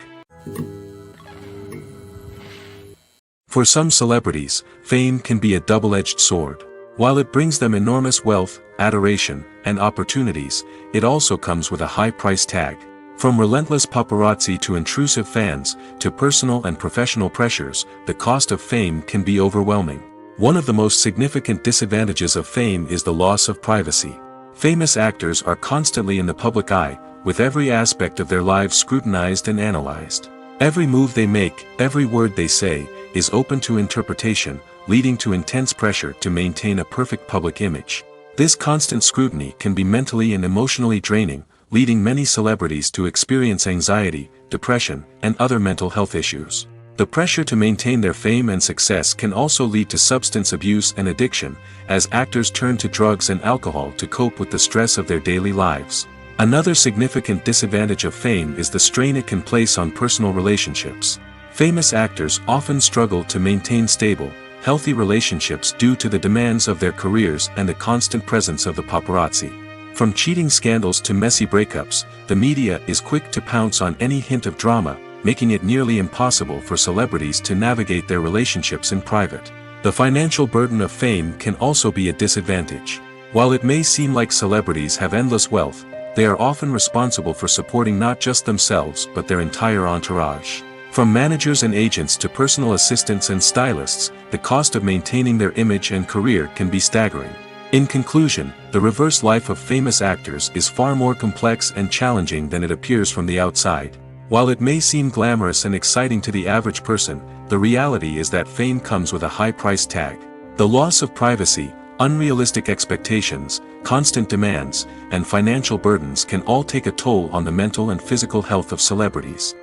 For some celebrities, fame can be a double-edged sword. While it brings them enormous wealth, adoration, and opportunities, it also comes with a high price tag. From relentless paparazzi to intrusive fans, to personal and professional pressures, the cost of fame can be overwhelming. One of the most significant disadvantages of fame is the loss of privacy. Famous actors are constantly in the public eye, with every aspect of their lives scrutinized and analyzed. Every move they make, every word they say, is open to interpretation, leading to intense pressure to maintain a perfect public image. This constant scrutiny can be mentally and emotionally draining, leading many celebrities to experience anxiety, depression, and other mental health issues. The pressure to maintain their fame and success can also lead to substance abuse and addiction, as actors turn to drugs and alcohol to cope with the stress of their daily lives. Another significant disadvantage of fame is the strain it can place on personal relationships. Famous actors often struggle to maintain stable, healthy relationships due to the demands of their careers and the constant presence of the paparazzi. From cheating scandals to messy breakups, the media is quick to pounce on any hint of drama, making it nearly impossible for celebrities to navigate their relationships in private. The financial burden of fame can also be a disadvantage. While it may seem like celebrities have endless wealth, they are often responsible for supporting not just themselves but their entire entourage. From managers and agents to personal assistants and stylists, the cost of maintaining their image and career can be staggering. In conclusion, the reverse life of famous actors is far more complex and challenging than it appears from the outside. While it may seem glamorous and exciting to the average person, the reality is that fame comes with a high price tag. The loss of privacy, unrealistic expectations, constant demands, and financial burdens can all take a toll on the mental and physical health of celebrities.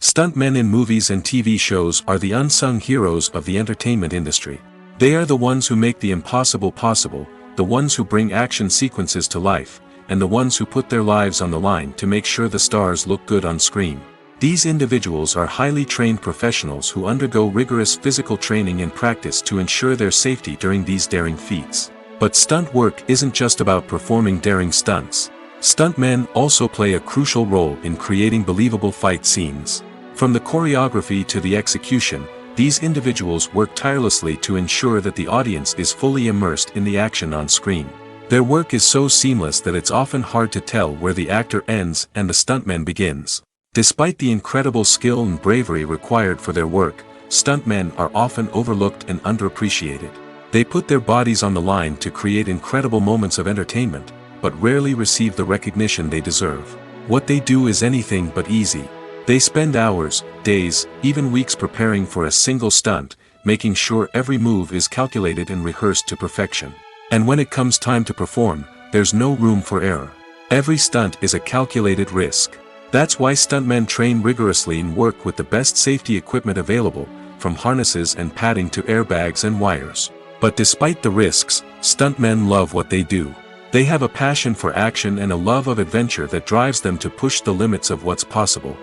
Stuntmen in movies and TV shows are the unsung heroes of the entertainment industry. They are the ones who make the impossible possible, the ones who bring action sequences to life, and the ones who put their lives on the line to make sure the stars look good on screen. These individuals are highly trained professionals who undergo rigorous physical training and practice to ensure their safety during these daring feats. But stunt work isn't just about performing daring stunts. Stuntmen also play a crucial role in creating believable fight scenes. From the choreography to the execution, these individuals work tirelessly to ensure that the audience is fully immersed in the action on screen. Their work is so seamless that it's often hard to tell where the actor ends and the stuntman begins. Despite the incredible skill and bravery required for their work, stuntmen are often overlooked and underappreciated. They put their bodies on the line to create incredible moments of entertainment, but rarely receive the recognition they deserve. What they do is anything but easy. They spend hours, days, even weeks preparing for a single stunt, making sure every move is calculated and rehearsed to perfection. And when it comes time to perform, there's no room for error. Every stunt is a calculated risk. That's why stuntmen train rigorously and work with the best safety equipment available, from harnesses and padding to airbags and wires. But despite the risks, stuntmen love what they do. They have a passion for action and a love of adventure that drives them to push the limits of what's possible.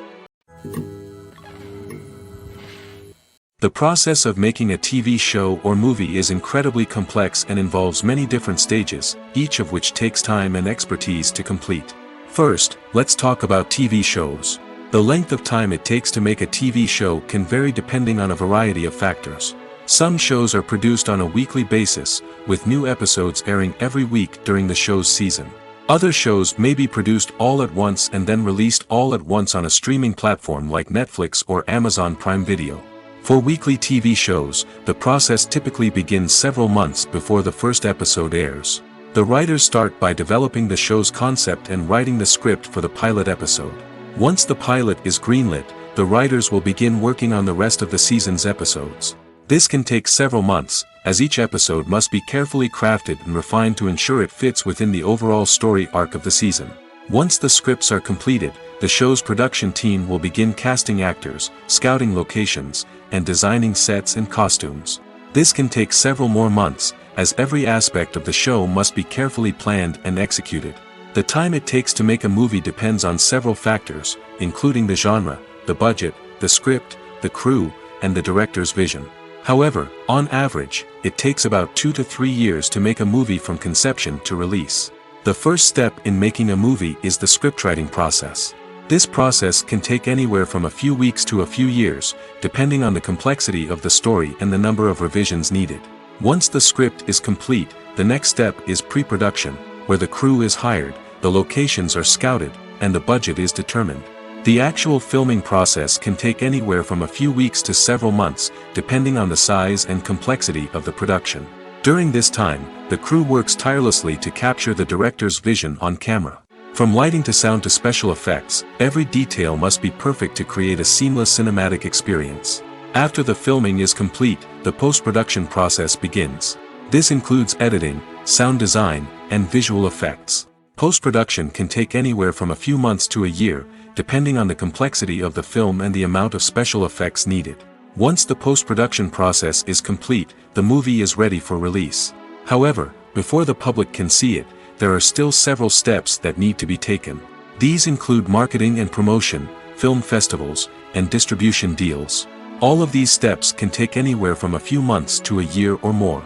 The process of making a TV show or movie is incredibly complex and involves many different stages, each of which takes time and expertise to complete. First, let's talk about TV shows. The length of time it takes to make a TV show can vary depending on a variety of factors. Some shows are produced on a weekly basis, with new episodes airing every week during the show's season. Other shows may be produced all at once and then released all at once on a streaming platform like Netflix or Amazon Prime Video. For weekly TV shows, the process typically begins several months before the first episode airs. The writers start by developing the show's concept and writing the script for the pilot episode. Once the pilot is greenlit, the writers will begin working on the rest of the season's episodes. This can take several months, as each episode must be carefully crafted and refined to ensure it fits within the overall story arc of the season. Once the scripts are completed, the show's production team will begin casting actors, scouting locations, and designing sets and costumes. This can take several more months, as every aspect of the show must be carefully planned and executed. The time it takes to make a movie depends on several factors, including the genre, the budget, the script, the crew, and the director's vision. However, on average, it takes about 2 to 3 years to make a movie from conception to release. The first step in making a movie is the scriptwriting process. This process can take anywhere from a few weeks to a few years, depending on the complexity of the story and the number of revisions needed. Once the script is complete, the next step is pre-production, where the crew is hired, the locations are scouted, and the budget is determined. The actual filming process can take anywhere from a few weeks to several months, depending on the size and complexity of the production. During this time, the crew works tirelessly to capture the director's vision on camera. From lighting to sound to special effects, every detail must be perfect to create a seamless cinematic experience. After the filming is complete, the post-production process begins. This includes editing, sound design, and visual effects. Post-production can take anywhere from a few months to a year, depending on the complexity of the film and the amount of special effects needed. Once the post-production process is complete, the movie is ready for release. However, before the public can see it, there are still several steps that need to be taken. These include marketing and promotion, film festivals, and distribution deals. All of these steps can take anywhere from a few months to a year or more.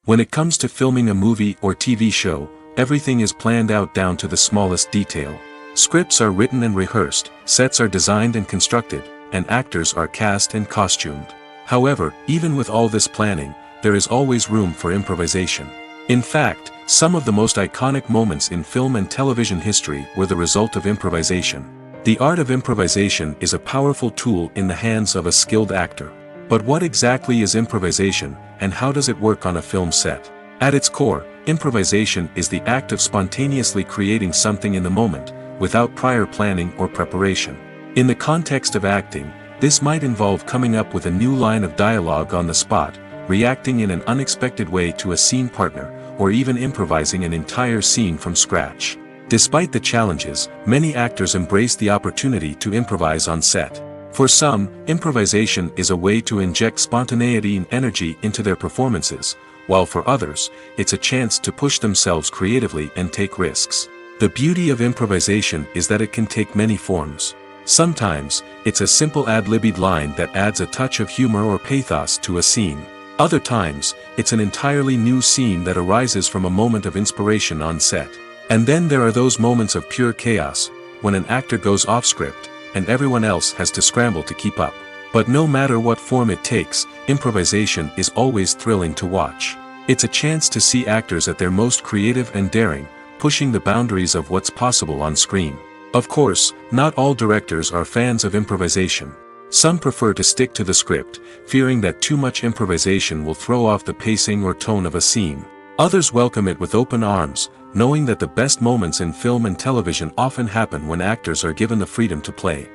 When it comes to filming a movie or TV show, everything is planned out down to the smallest detail. Scripts are written and rehearsed, sets are designed and constructed, and actors are cast and costumed. However, even with all this planning, there is always room for improvisation. In fact, some of the most iconic moments in film and television history were the result of improvisation. The art of improvisation is a powerful tool in the hands of a skilled actor. But what exactly is improvisation, and how does it work on a film set? At its core, improvisation is the act of spontaneously creating something in the moment, without prior planning or preparation. In the context of acting, this might involve coming up with a new line of dialogue on the spot, reacting in an unexpected way to a scene partner, or even improvising an entire scene from scratch. Despite the challenges, many actors embrace the opportunity to improvise on set. For some, improvisation is a way to inject spontaneity and energy into their performances, while for others, it's a chance to push themselves creatively and take risks. The beauty of improvisation is that it can take many forms. Sometimes, it's a simple ad-libbed line that adds a touch of humor or pathos to a scene. Other times, it's an entirely new scene that arises from a moment of inspiration on set. And then there are those moments of pure chaos, when an actor goes off script, and everyone else has to scramble to keep up. But no matter what form it takes, improvisation is always thrilling to watch. It's a chance to see actors at their most creative and daring, pushing the boundaries of what's possible on screen. Of course, not all directors are fans of improvisation. Some prefer to stick to the script, fearing that too much improvisation will throw off the pacing or tone of a scene. Others welcome it with open arms, knowing that the best moments in film and television often happen when actors are given the freedom to play.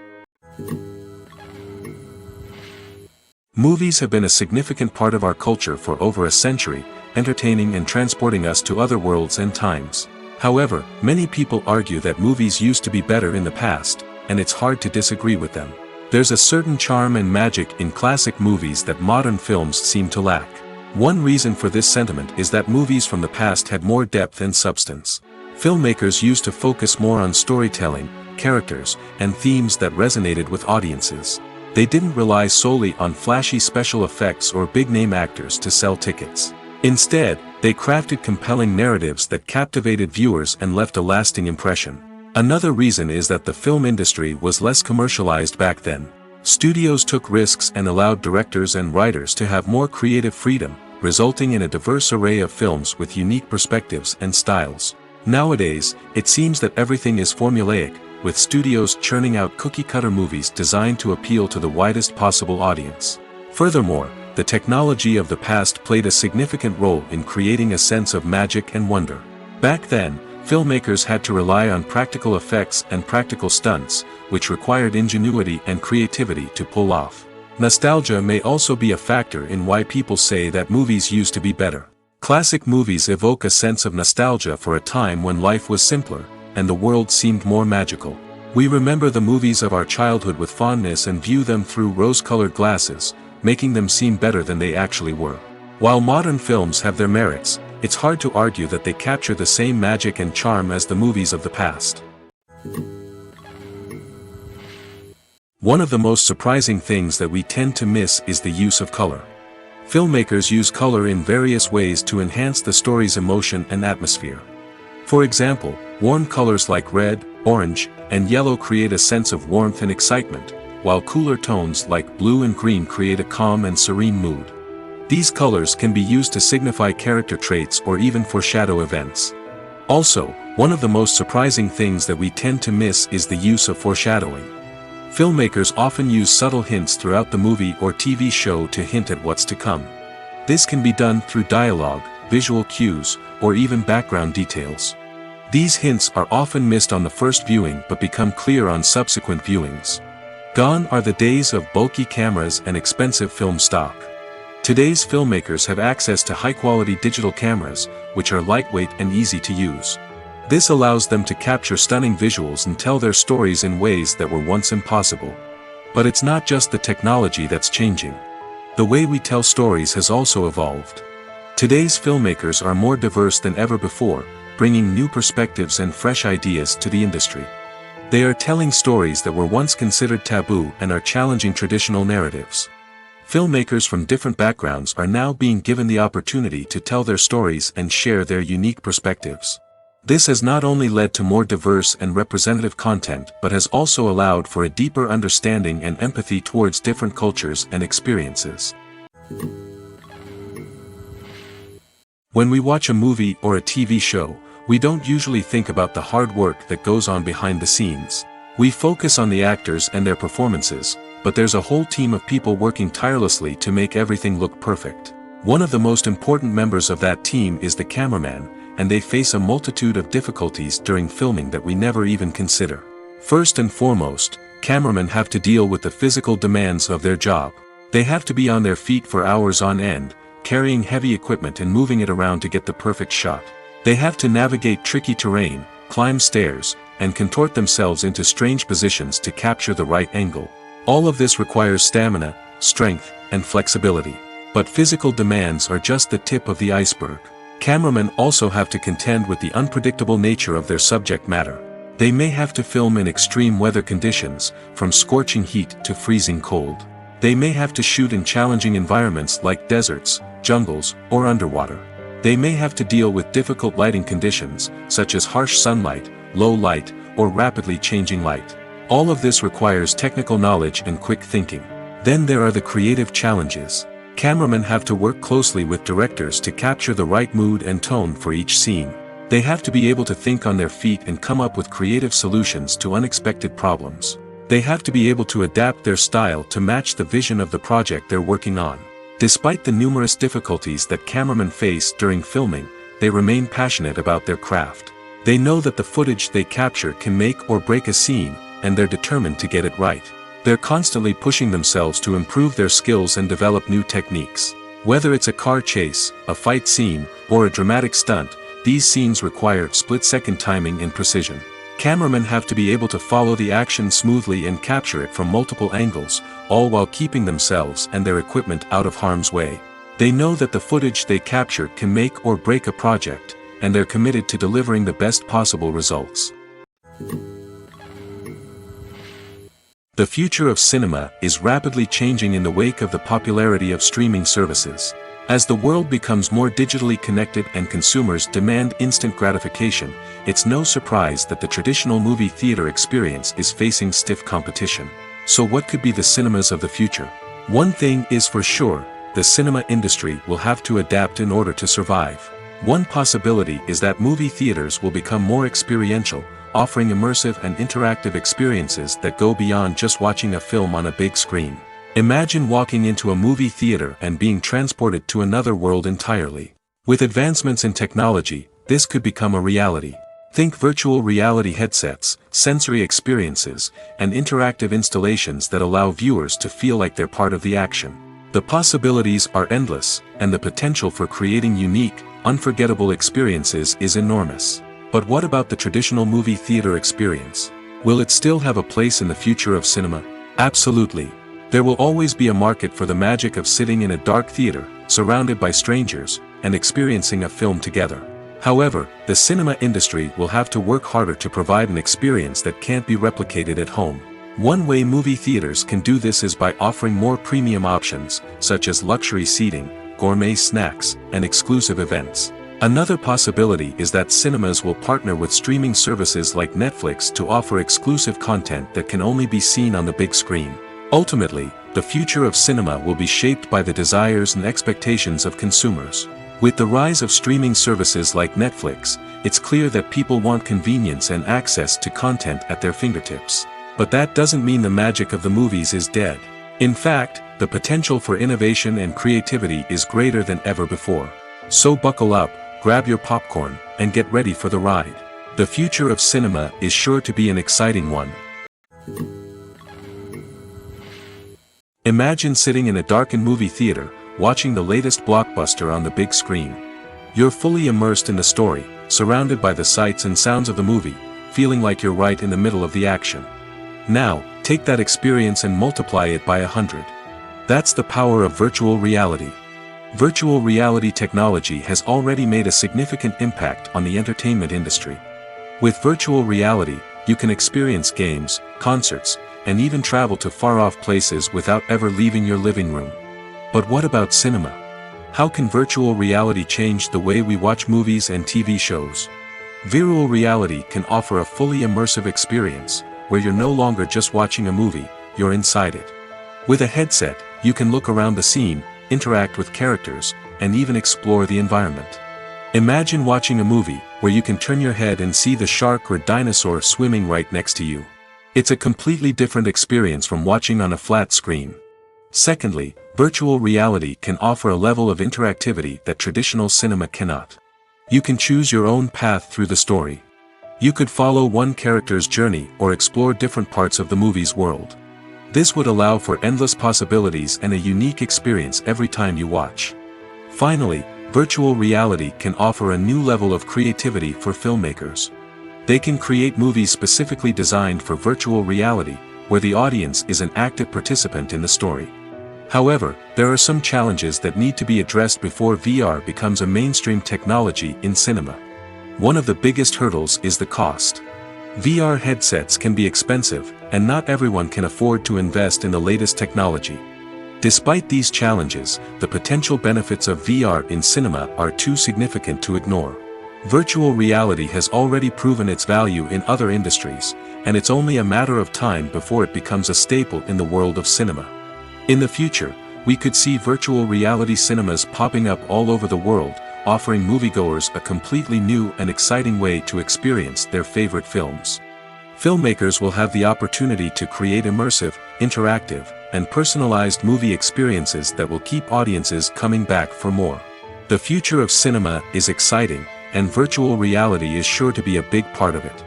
Movies have been a significant part of our culture for over a century, entertaining and transporting us to other worlds and times. However, many people argue that movies used to be better in the past, and it's hard to disagree with them. There's a certain charm and magic in classic movies that modern films seem to lack. One reason for this sentiment is that movies from the past had more depth and substance. Filmmakers used to focus more on storytelling, characters, and themes that resonated with audiences. They didn't rely solely on flashy special effects or big-name actors to sell tickets. Instead, they crafted compelling narratives that captivated viewers and left a lasting impression. Another reason is that the film industry was less commercialized back then. Studios took risks and allowed directors and writers to have more creative freedom, resulting in a diverse array of films with unique perspectives and styles. Nowadays, it seems that everything is formulaic, with studios churning out cookie-cutter movies designed to appeal to the widest possible audience. Furthermore, the technology of the past played a significant role in creating a sense of magic and wonder. Back then, filmmakers had to rely on practical effects and practical stunts, which required ingenuity and creativity to pull off. Nostalgia may also be a factor in why people say that movies used to be better. Classic movies evoke a sense of nostalgia for a time when life was simpler, and the world seemed more magical. We remember the movies of our childhood with fondness and view them through rose-colored glasses, making them seem better than they actually were. While modern films have their merits, it's hard to argue that they capture the same magic and charm as the movies of the past. One of the most surprising things that we tend to miss is the use of color. Filmmakers use color in various ways to enhance the story's emotion and atmosphere. For example, warm colors like red, orange, and yellow create a sense of warmth and excitement, while cooler tones like blue and green create a calm and serene mood. These colors can be used to signify character traits or even foreshadow events. Also, one of the most surprising things that we tend to miss is the use of foreshadowing. Filmmakers often use subtle hints throughout the movie or TV show to hint at what's to come. This can be done through dialogue, visual cues, or even background details. These hints are often missed on the first viewing but become clear on subsequent viewings. Gone are the days of bulky cameras and expensive film stock. Today's filmmakers have access to high-quality digital cameras, which are lightweight and easy to use. This allows them to capture stunning visuals and tell their stories in ways that were once impossible. But it's not just the technology that's changing. The way we tell stories has also evolved. Today's filmmakers are more diverse than ever before, bringing new perspectives and fresh ideas to the industry. They are telling stories that were once considered taboo and are challenging traditional narratives. Filmmakers from different backgrounds are now being given the opportunity to tell their stories and share their unique perspectives. This has not only led to more diverse and representative content but has also allowed for a deeper understanding and empathy towards different cultures and experiences. When we watch a movie or a TV show, we don't usually think about the hard work that goes on behind the scenes. We focus on the actors and their performances, but there's a whole team of people working tirelessly to make everything look perfect. One of the most important members of that team is the cameraman, and they face a multitude of difficulties during filming that we never even consider. First and foremost, cameramen have to deal with the physical demands of their job. They have to be on their feet for hours on end, carrying heavy equipment and moving it around to get the perfect shot. They have to navigate tricky terrain, climb stairs, and contort themselves into strange positions to capture the right angle. All of this requires stamina, strength, and flexibility. But physical demands are just the tip of the iceberg. Cameramen also have to contend with the unpredictable nature of their subject matter. They may have to film in extreme weather conditions, from scorching heat to freezing cold. They may have to shoot in challenging environments like deserts, jungles, or underwater. They may have to deal with difficult lighting conditions, such as harsh sunlight, low light, or rapidly changing light. All of this requires technical knowledge and quick thinking. Then there are the creative challenges. Cameramen have to work closely with directors to capture the right mood and tone for each scene. They have to be able to think on their feet and come up with creative solutions to unexpected problems. They have to be able to adapt their style to match the vision of the project they're working on. Despite the numerous difficulties that cameramen face during filming, they remain passionate about their craft. They know that the footage they capture can make or break a scene, and they're determined to get it right. They're constantly pushing themselves to improve their skills and develop new techniques. Whether it's a car chase, a fight scene, or a dramatic stunt, these scenes require split-second timing and precision. Cameramen have to be able to follow the action smoothly and capture it from multiple angles, all while keeping themselves and their equipment out of harm's way. They know that the footage they capture can make or break a project, and they're committed to delivering the best possible results. The future of cinema is rapidly changing in the wake of the popularity of streaming services. As the world becomes more digitally connected and consumers demand instant gratification, it's no surprise that the traditional movie theater experience is facing stiff competition. So what could be the cinemas of the future? One thing is for sure, the cinema industry will have to adapt in order to survive. One possibility is that movie theaters will become more experiential, offering immersive and interactive experiences that go beyond just watching a film on a big screen. Imagine walking into a movie theater and being transported to another world entirely. With advancements in technology, this could become a reality. Think virtual reality headsets, sensory experiences, and interactive installations that allow viewers to feel like they're part of the action. The possibilities are endless, and the potential for creating unique, unforgettable experiences is enormous. But what about the traditional movie theater experience? Will it still have a place in the future of cinema? Absolutely. There will always be a market for the magic of sitting in a dark theater, surrounded by strangers, and experiencing a film together. However, the cinema industry will have to work harder to provide an experience that can't be replicated at home. One way movie theaters can do this is by offering more premium options, such as luxury seating, gourmet snacks, and exclusive events. Another possibility is that cinemas will partner with streaming services like Netflix to offer exclusive content that can only be seen on the big screen. Ultimately, the future of cinema will be shaped by the desires and expectations of consumers. With the rise of streaming services like Netflix, it's clear that people want convenience and access to content at their fingertips. But that doesn't mean the magic of the movies is dead. In fact, the potential for innovation and creativity is greater than ever before. So buckle up, grab your popcorn, and get ready for the ride. The future of cinema is sure to be an exciting one. Imagine sitting in a darkened movie theater, watching the latest blockbuster on the big screen. You're fully immersed in the story, surrounded by the sights and sounds of the movie, feeling like you're right in the middle of the action. Now, take that experience and multiply it by 100. That's the power of virtual reality. Virtual reality technology has already made a significant impact on the entertainment industry. With virtual reality, you can experience games, concerts, and even travel to far-off places without ever leaving your living room. But what about cinema? How can virtual reality change the way we watch movies and TV shows? Virtual reality can offer a fully immersive experience, where you're no longer just watching a movie, you're inside it. With a headset, you can look around the scene, interact with characters, and even explore the environment. Imagine watching a movie where you can turn your head and see the shark or dinosaur swimming right next to you. It's a completely different experience from watching on a flat screen. Secondly, virtual reality can offer a level of interactivity that traditional cinema cannot. You can choose your own path through the story. You could follow one character's journey or explore different parts of the movie's world. This would allow for endless possibilities and a unique experience every time you watch. Finally, virtual reality can offer a new level of creativity for filmmakers. They can create movies specifically designed for virtual reality, where the audience is an active participant in the story. However, there are some challenges that need to be addressed before VR becomes a mainstream technology in cinema. One of the biggest hurdles is the cost. VR headsets can be expensive, and not everyone can afford to invest in the latest technology. Despite these challenges, the potential benefits of VR in cinema are too significant to ignore. Virtual reality has already proven its value in other industries, and it's only a matter of time before it becomes a staple in the world of cinema. In the future, we could see virtual reality cinemas popping up all over the world, offering moviegoers a completely new and exciting way to experience their favorite films. Filmmakers will have the opportunity to create immersive, interactive, and personalized movie experiences that will keep audiences coming back for more. The future of cinema is exciting, and virtual reality is sure to be a big part of it.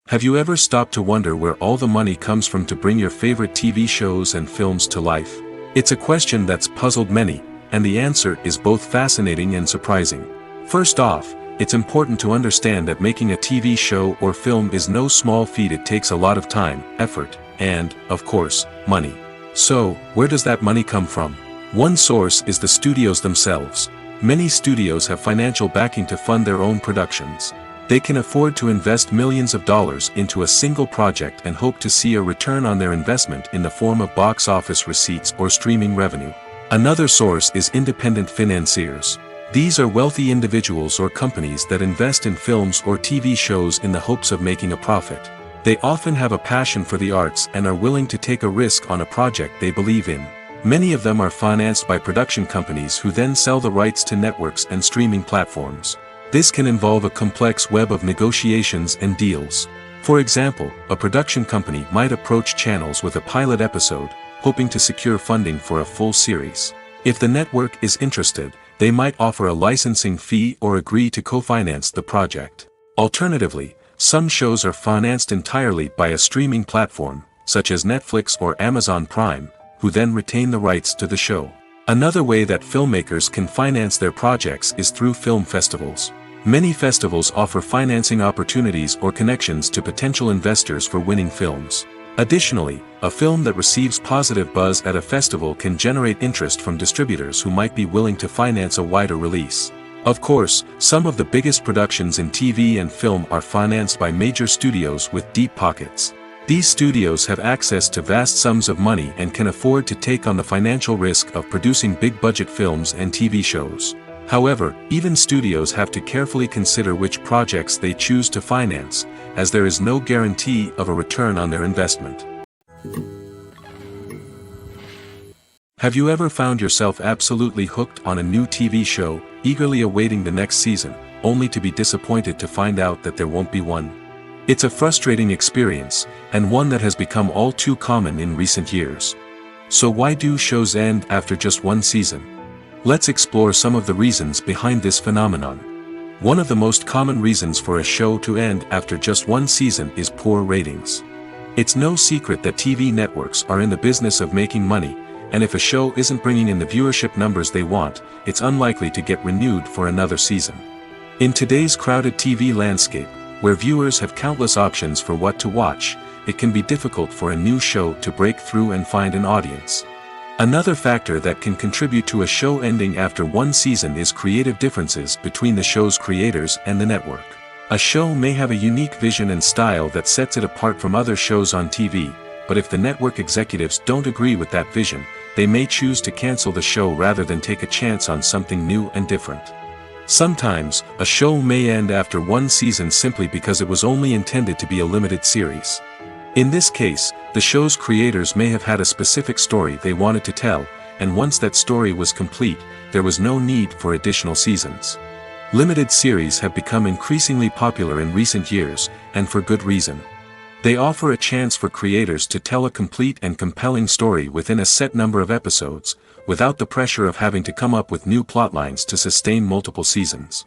Have you ever stopped to wonder where all the money comes from to bring your favorite TV shows and films to life? It's a question that's puzzled many, and the answer is both fascinating and surprising. First off, it's important to understand that making a TV show or film is no small feat. It takes a lot of time, effort, and, of course, money. So, where does that money come from? One source is the studios themselves. Many studios have financial backing to fund their own productions. They can afford to invest millions of dollars into a single project and hope to see a return on their investment in the form of box office receipts or streaming revenue. Another source is independent financiers. These are wealthy individuals or companies that invest in films or TV shows in the hopes of making a profit. They often have a passion for the arts and are willing to take a risk on a project they believe in. Many of them are financed by production companies who then sell the rights to networks and streaming platforms. This can involve a complex web of negotiations and deals. For example, a production company might approach channels with a pilot episode, hoping to secure funding for a full series. If the network is interested, they might offer a licensing fee or agree to co-finance the project. Alternatively, some shows are financed entirely by a streaming platform, such as Netflix or Amazon Prime, who then retain the rights to the show. Another way that filmmakers can finance their projects is through film festivals. Many festivals offer financing opportunities or connections to potential investors for winning films. Additionally, a film that receives positive buzz at a festival can generate interest from distributors who might be willing to finance a wider release. Of course, some of the biggest productions in TV and film are financed by major studios with deep pockets. These studios have access to vast sums of money and can afford to take on the financial risk of producing big-budget films and TV shows. However, even studios have to carefully consider which projects they choose to finance, as there is no guarantee of a return on their investment. Have you ever found yourself absolutely hooked on a new TV show, eagerly awaiting the next season, only to be disappointed to find out that there won't be one? It's a frustrating experience, and one that has become all too common in recent years. So why do shows end after just one season? Let's explore some of the reasons behind this phenomenon. One of the most common reasons for a show to end after just one season is poor ratings. It's no secret that TV networks are in the business of making money, and if a show isn't bringing in the viewership numbers they want, it's unlikely to get renewed for another season. In today's crowded TV landscape, where viewers have countless options for what to watch, it can be difficult for a new show to break through and find an audience. Another factor that can contribute to a show ending after one season is creative differences between the show's creators and the network. A show may have a unique vision and style that sets it apart from other shows on TV, but if the network executives don't agree with that vision, they may choose to cancel the show rather than take a chance on something new and different. Sometimes, a show may end after one season simply because it was only intended to be a limited series. In this case, the show's creators may have had a specific story they wanted to tell, and once that story was complete, there was no need for additional seasons. Limited series have become increasingly popular in recent years, and for good reason. They offer a chance for creators to tell a complete and compelling story within a set number of episodes, without the pressure of having to come up with new plotlines to sustain multiple seasons.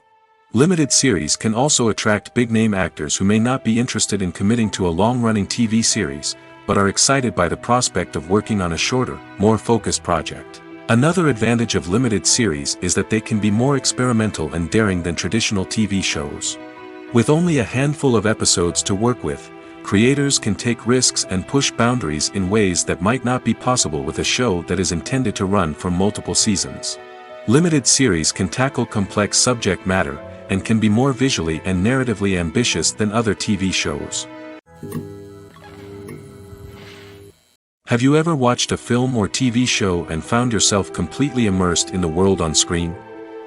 Limited series can also attract big-name actors who may not be interested in committing to a long-running TV series, but are excited by the prospect of working on a shorter, more focused project. Another advantage of limited series is that they can be more experimental and daring than traditional TV shows. With only a handful of episodes to work with, creators can take risks and push boundaries in ways that might not be possible with a show that is intended to run for multiple seasons. Limited series can tackle complex subject matter, and can be more visually and narratively ambitious than other TV shows. Have you ever watched a film or TV show and found yourself completely immersed in the world on screen?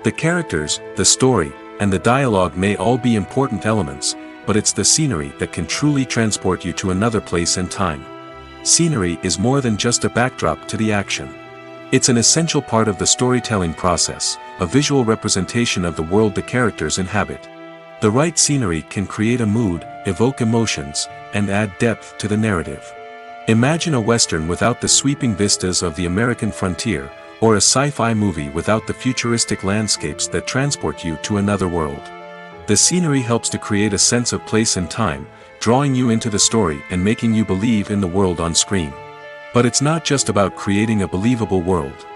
The characters, the story, and the dialogue may all be important elements, but it's the scenery that can truly transport you to another place and time. Scenery is more than just a backdrop to the action. It's an essential part of the storytelling process, a visual representation of the world the characters inhabit. The right scenery can create a mood, evoke emotions, and add depth to the narrative. Imagine a Western without the sweeping vistas of the American frontier, or a sci-fi movie without the futuristic landscapes that transport you to another world. The scenery helps to create a sense of place and time, drawing you into the story and making you believe in the world on screen. But it's not just about creating a believable world.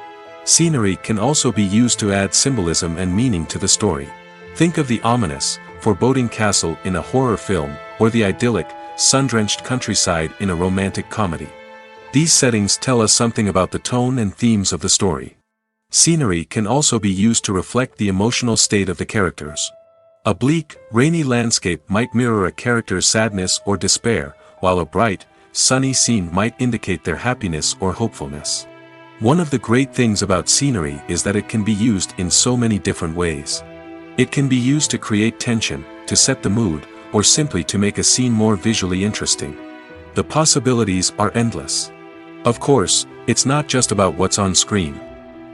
Scenery can also be used to add symbolism and meaning to the story. Think of the ominous, foreboding castle in a horror film, or the idyllic, sun-drenched countryside in a romantic comedy. These settings tell us something about the tone and themes of the story. Scenery can also be used to reflect the emotional state of the characters. A bleak, rainy landscape might mirror a character's sadness or despair, while a bright, sunny scene might indicate their happiness or hopefulness. One of the great things about scenery is that it can be used in so many different ways. It can be used to create tension, to set the mood, or simply to make a scene more visually interesting. The possibilities are endless. Of course, it's not just about what's on screen.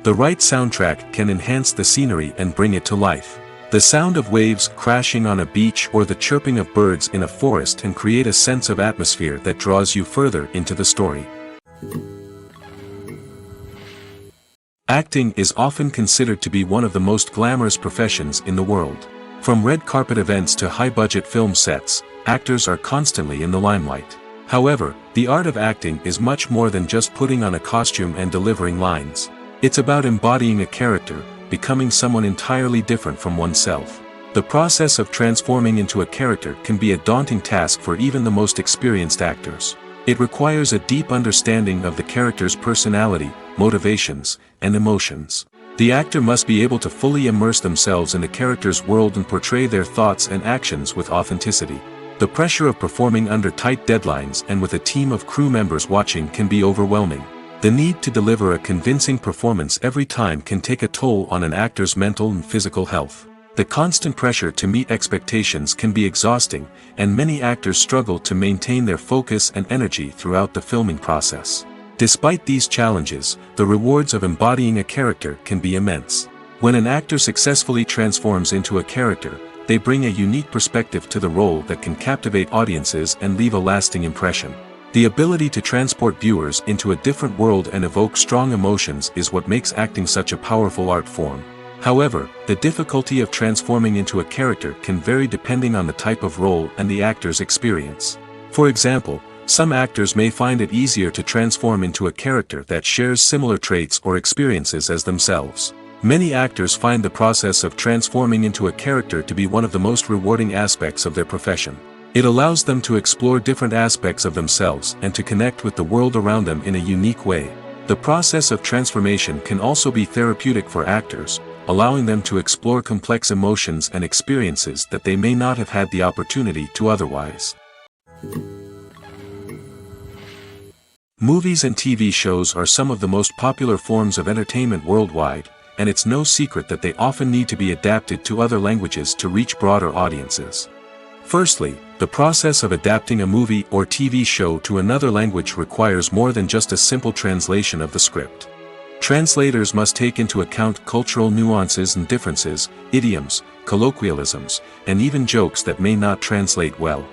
The right soundtrack can enhance the scenery and bring it to life. The sound of waves crashing on a beach or the chirping of birds in a forest can create a sense of atmosphere that draws you further into the story. Acting is often considered to be one of the most glamorous professions in the world. From red carpet events to high-budget film sets, actors are constantly in the limelight. However, the art of acting is much more than just putting on a costume and delivering lines. It's about embodying a character, becoming someone entirely different from oneself. The process of transforming into a character can be a daunting task for even the most experienced actors. It requires a deep understanding of the character's personality, motivations, and emotions. The actor must be able to fully immerse themselves in the character's world and portray their thoughts and actions with authenticity. The pressure of performing under tight deadlines and with a team of crew members watching can be overwhelming. The need to deliver a convincing performance every time can take a toll on an actor's mental and physical health. The constant pressure to meet expectations can be exhausting, and many actors struggle to maintain their focus and energy throughout the filming process. Despite these challenges, the rewards of embodying a character can be immense. When an actor successfully transforms into a character, they bring a unique perspective to the role that can captivate audiences and leave a lasting impression. The ability to transport viewers into a different world and evoke strong emotions is what makes acting such a powerful art form. However, the difficulty of transforming into a character can vary depending on the type of role and the actor's experience. For example, some actors may find it easier to transform into a character that shares similar traits or experiences as themselves. Many actors find the process of transforming into a character to be one of the most rewarding aspects of their profession. It allows them to explore different aspects of themselves and to connect with the world around them in a unique way. The process of transformation can also be therapeutic for actors, allowing them to explore complex emotions and experiences that they may not have had the opportunity to otherwise. Movies and TV shows are some of the most popular forms of entertainment worldwide, and it's no secret that they often need to be adapted to other languages to reach broader audiences. Firstly, the process of adapting a movie or TV show to another language requires more than just a simple translation of the script. Translators must take into account cultural nuances and differences, idioms, colloquialisms, and even jokes that may not translate well.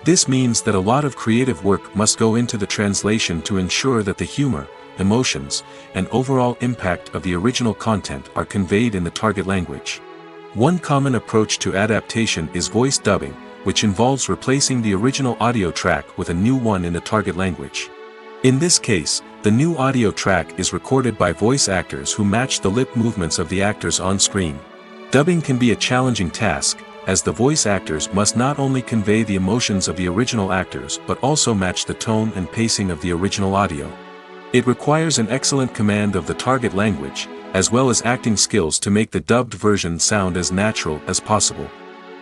This means that a lot of creative work must go into the translation to ensure that the humor, emotions, and overall impact of the original content are conveyed in the target language. One common approach to adaptation is voice dubbing, which involves replacing the original audio track with a new one in the target language. In this case, the new audio track is recorded by voice actors who match the lip movements of the actors on screen. Dubbing can be a challenging task, as the voice actors must not only convey the emotions of the original actors but also match the tone and pacing of the original audio. It requires an excellent command of the target language, as well as acting skills to make the dubbed version sound as natural as possible.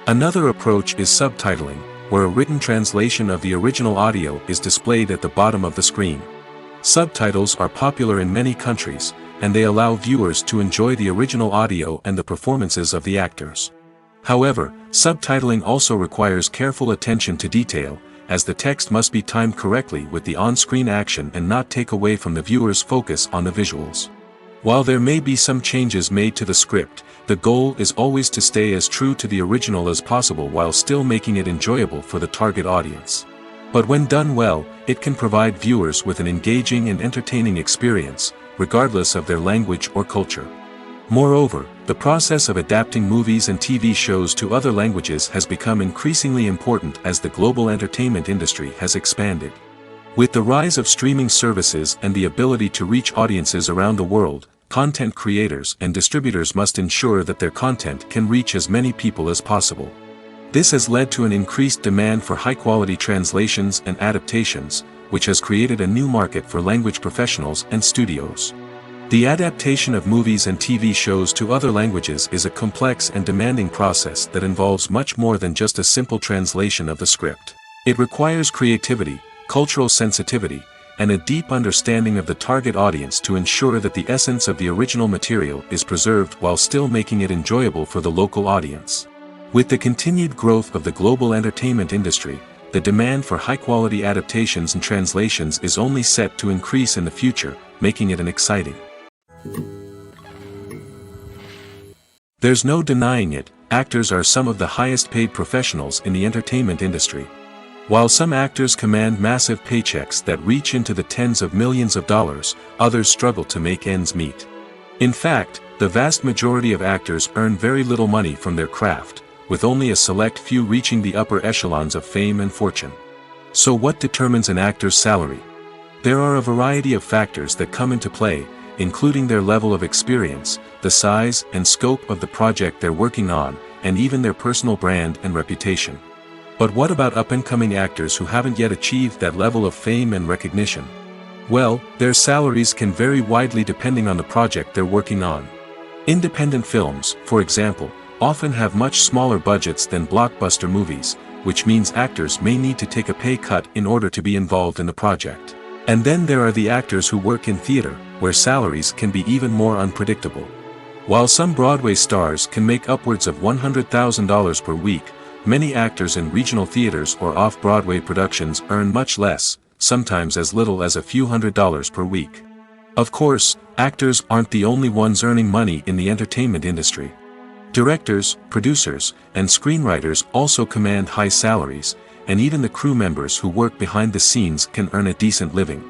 Another approach is subtitling, where a written translation of the original audio is displayed at the bottom of the screen. Subtitles are popular in many countries, and they allow viewers to enjoy the original audio and the performances of the actors. However, subtitling also requires careful attention to detail, as the text must be timed correctly with the on-screen action and not take away from the viewer's focus on the visuals. While there may be some changes made to the script, the goal is always to stay as true to the original as possible while still making it enjoyable for the target audience. But when done well, it can provide viewers with an engaging and entertaining experience, regardless of their language or culture. Moreover, the process of adapting movies and TV shows to other languages has become increasingly important as the global entertainment industry has expanded. With the rise of streaming services and the ability to reach audiences around the world, content creators and distributors must ensure that their content can reach as many people as possible. This has led to an increased demand for high-quality translations and adaptations, which has created a new market for language professionals and studios. The adaptation of movies and TV shows to other languages is a complex and demanding process that involves much more than just a simple translation of the script. It requires creativity, cultural sensitivity, and a deep understanding of the target audience to ensure that the essence of the original material is preserved while still making it enjoyable for the local audience. With the continued growth of the global entertainment industry, the demand for high-quality adaptations and translations is only set to increase in the future, making it exciting. There's no denying it, actors are some of the highest-paid professionals in the entertainment industry. While some actors command massive paychecks that reach into the tens of millions of dollars, others struggle to make ends meet. In fact, the vast majority of actors earn very little money from their craft, with only a select few reaching the upper echelons of fame and fortune. So what determines an actor's salary? There are a variety of factors that come into play, including their level of experience, the size and scope of the project they're working on, and even their personal brand and reputation. But what about up-and-coming actors who haven't yet achieved that level of fame and recognition? Well, their salaries can vary widely depending on the project they're working on. Independent films, for example, often have much smaller budgets than blockbuster movies, which means actors may need to take a pay cut in order to be involved in the project. And then there are the actors who work in theater, where salaries can be even more unpredictable. While some Broadway stars can make upwards of $100,000 per week, many actors in regional theaters or off-Broadway productions earn much less, sometimes as little as a few $100s per week. Of course, actors aren't the only ones earning money in the entertainment industry. Directors, producers, and screenwriters also command high salaries, and even the crew members who work behind the scenes can earn a decent living.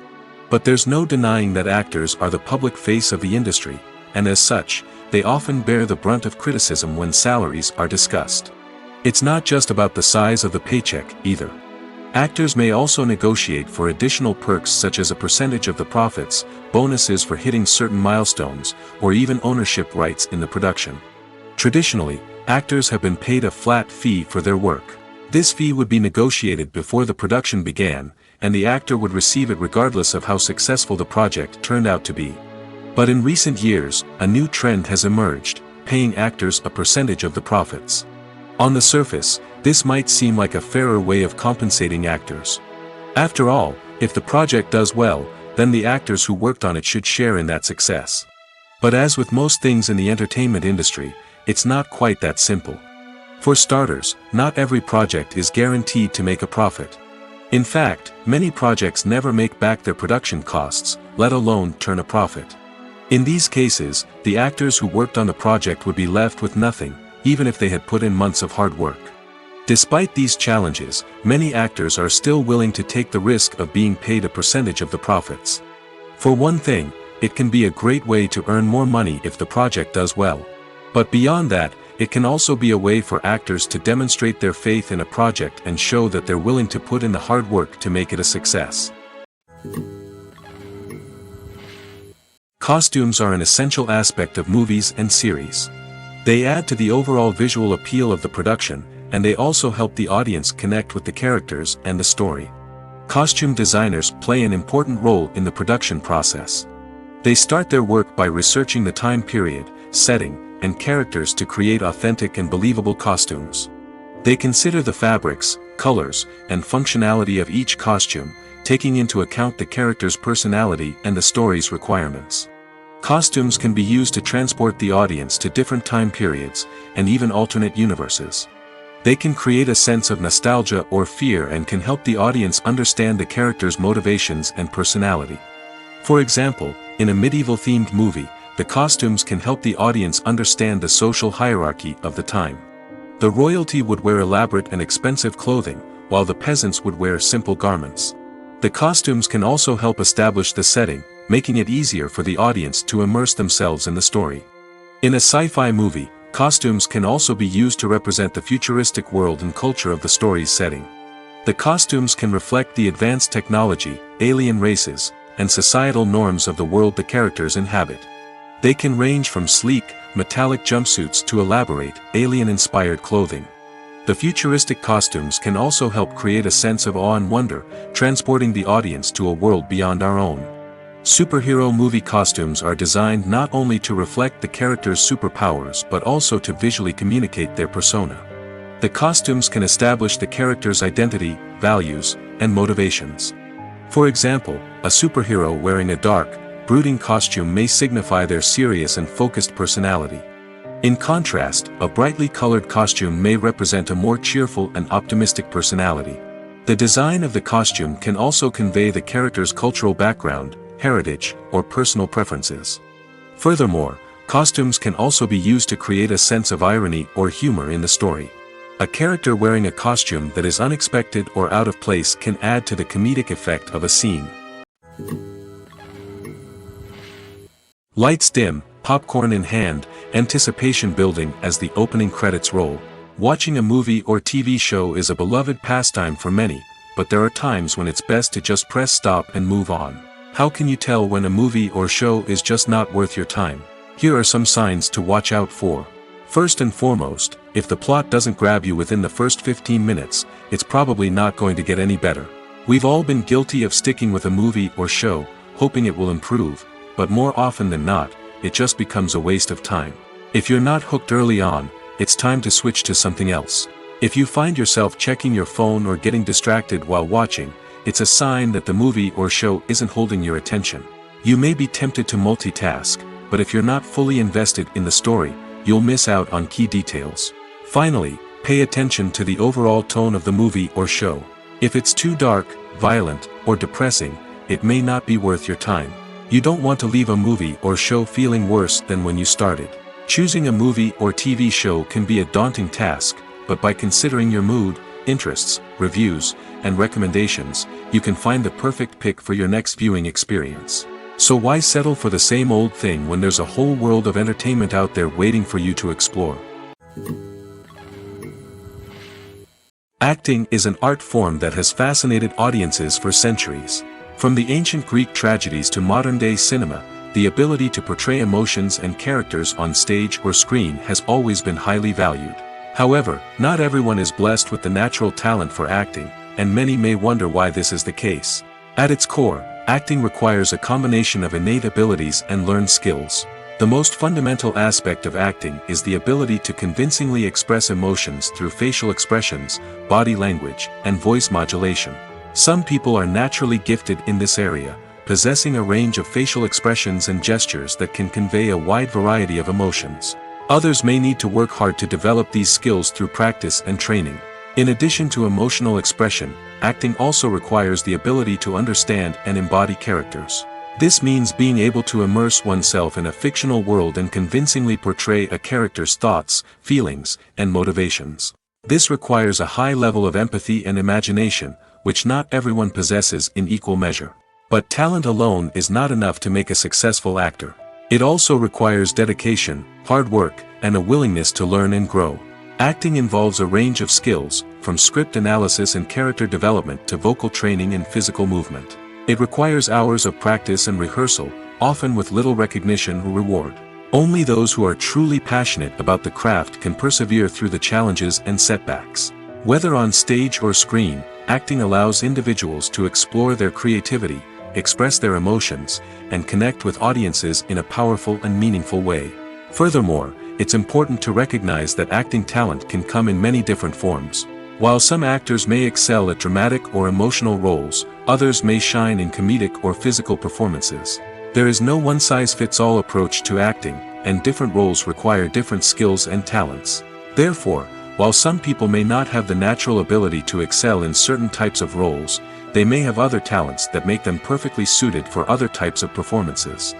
But there's no denying that actors are the public face of the industry, and as such, they often bear the brunt of criticism when salaries are discussed. It's not just about the size of the paycheck, either. Actors may also negotiate for additional perks such as a percentage of the profits, bonuses for hitting certain milestones, or even ownership rights in the production. Traditionally, actors have been paid a flat fee for their work. This fee would be negotiated before the production began, and the actor would receive it regardless of how successful the project turned out to be. But in recent years, a new trend has emerged, paying actors a percentage of the profits. On the surface, this might seem like a fairer way of compensating actors. After all, if the project does well, then the actors who worked on it should share in that success. But as with most things in the entertainment industry, it's not quite that simple. For starters, not every project is guaranteed to make a profit. In fact, many projects never make back their production costs, let alone turn a profit. In these cases, the actors who worked on the project would be left with nothing, even if they had put in months of hard work. Despite these challenges, many actors are still willing to take the risk of being paid a percentage of the profits. For one thing, it can be a great way to earn more money if the project does well. But beyond that, it can also be a way for actors to demonstrate their faith in a project and show that they're willing to put in the hard work to make it a success. Costumes are an essential aspect of movies and series. They add to the overall visual appeal of the production, and they also help the audience connect with the characters and the story. Costume designers play an important role in the production process. They start their work by researching the time period, setting, and characters to create authentic and believable costumes. They consider the fabrics, colors, and functionality of each costume, taking into account the character's personality and the story's requirements. Costumes can be used to transport the audience to different time periods, and even alternate universes. They can create a sense of nostalgia or fear and can help the audience understand the character's motivations and personality. For example, in a medieval-themed movie, the costumes can help the audience understand the social hierarchy of the time. The royalty would wear elaborate and expensive clothing, while the peasants would wear simple garments. The costumes can also help establish the setting, making it easier for the audience to immerse themselves in the story. In a sci-fi movie, costumes can also be used to represent the futuristic world and culture of the story's setting. The costumes can reflect the advanced technology, alien races, and societal norms of the world the characters inhabit. They can range from sleek, metallic jumpsuits to elaborate, alien-inspired clothing. The futuristic costumes can also help create a sense of awe and wonder, transporting the audience to a world beyond our own. Superhero movie costumes are designed not only to reflect the character's superpowers but also to visually communicate their persona. The costumes can establish the character's identity, values, and motivations. For example, a superhero wearing a dark, brooding costume may signify their serious and focused personality. In contrast, a brightly colored costume may represent a more cheerful and optimistic personality. The design of the costume can also convey the character's cultural background, heritage, or personal preferences. Furthermore, costumes can also be used to create a sense of irony or humor in the story. A character wearing a costume that is unexpected or out of place can add to the comedic effect of a scene. Lights dim, popcorn in hand, anticipation building as the opening credits roll. Watching a movie or TV show is a beloved pastime for many, but there are times when it's best to just press stop and move on. How can you tell when a movie or show is just not worth your time? Here are some signs to watch out for. First and foremost, if the plot doesn't grab you within the first 15 minutes, it's probably not going to get any better. We've all been guilty of sticking with a movie or show, hoping it will improve, but more often than not, it just becomes a waste of time. If you're not hooked early on, it's time to switch to something else. If you find yourself checking your phone or getting distracted while watching, it's a sign that the movie or show isn't holding your attention. You may be tempted to multitask, but if you're not fully invested in the story, you'll miss out on key details. Finally, pay attention to the overall tone of the movie or show. If it's too dark, violent, or depressing, it may not be worth your time. You don't want to leave a movie or show feeling worse than when you started. Choosing a movie or TV show can be a daunting task, but by considering your mood, interests, reviews, and recommendations, you can find the perfect pick for your next viewing experience. So why settle for the same old thing when there's a whole world of entertainment out there waiting for you to explore? Acting is an art form that has fascinated audiences for centuries. From the ancient Greek tragedies to modern-day cinema, the ability to portray emotions and characters on stage or screen has always been highly valued. However, not everyone is blessed with the natural talent for acting, and many may wonder why this is the case. At its core, acting requires a combination of innate abilities and learned skills. The most fundamental aspect of acting is the ability to convincingly express emotions through facial expressions, body language, and voice modulation. Some people are naturally gifted in this area, possessing a range of facial expressions and gestures that can convey a wide variety of emotions. Others may need to work hard to develop these skills through practice and training. In addition to emotional expression, acting also requires the ability to understand and embody characters. This means being able to immerse oneself in a fictional world and convincingly portray a character's thoughts, feelings, and motivations. This requires a high level of empathy and imagination, which not everyone possesses in equal measure. But talent alone is not enough to make a successful actor. It also requires dedication, hard work, and a willingness to learn and grow. Acting involves a range of skills, from script analysis and character development to vocal training and physical movement. It requires hours of practice and rehearsal, often with little recognition or reward. Only those who are truly passionate about the craft can persevere through the challenges and setbacks. Whether on stage or screen, acting allows individuals to explore their creativity, express their emotions, and connect with audiences in a powerful and meaningful way. Furthermore, it's important to recognize that acting talent can come in many different forms. While some actors may excel at dramatic or emotional roles, others may shine in comedic or physical performances. There is no one-size-fits-all approach to acting, and different roles require different skills and talents. Therefore, while some people may not have the natural ability to excel in certain types of roles, they may have other talents that make them perfectly suited for other types of performances.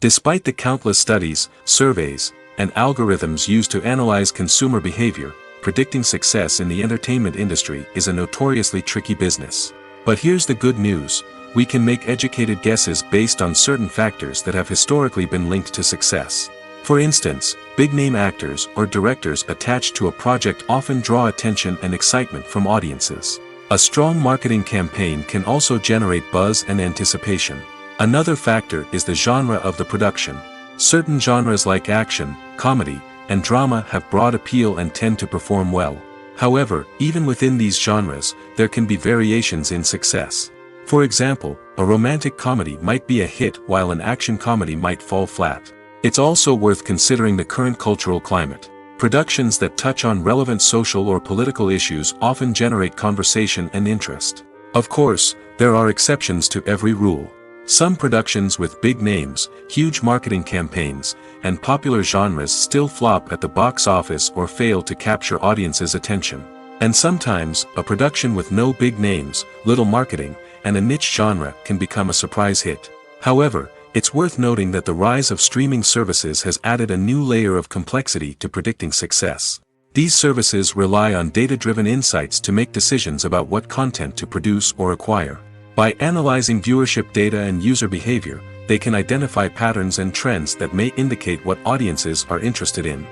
Despite the countless studies, surveys, and algorithms used to analyze consumer behavior, predicting success in the entertainment industry is a notoriously tricky business. But here's the good news: we can make educated guesses based on certain factors that have historically been linked to success. For instance, big-name actors or directors attached to a project often draw attention and excitement from audiences. A strong marketing campaign can also generate buzz and anticipation. Another factor is the genre of the production. Certain genres like action, comedy, and drama have broad appeal and tend to perform well. However, even within these genres, there can be variations in success. For example, a romantic comedy might be a hit while an action comedy might fall flat. It's also worth considering the current cultural climate. Productions that touch on relevant social or political issues often generate conversation and interest. Of course, there are exceptions to every rule. Some productions with big names, huge marketing campaigns, and popular genres still flop at the box office or fail to capture audiences' attention. And sometimes, a production with no big names, little marketing, and a niche genre can become a surprise hit. However, it's worth noting that the rise of streaming services has added a new layer of complexity to predicting success. These services rely on data-driven insights to make decisions about what content to produce or acquire. By analyzing viewership data and user behavior, they can identify patterns and trends that may indicate what audiences are interested in.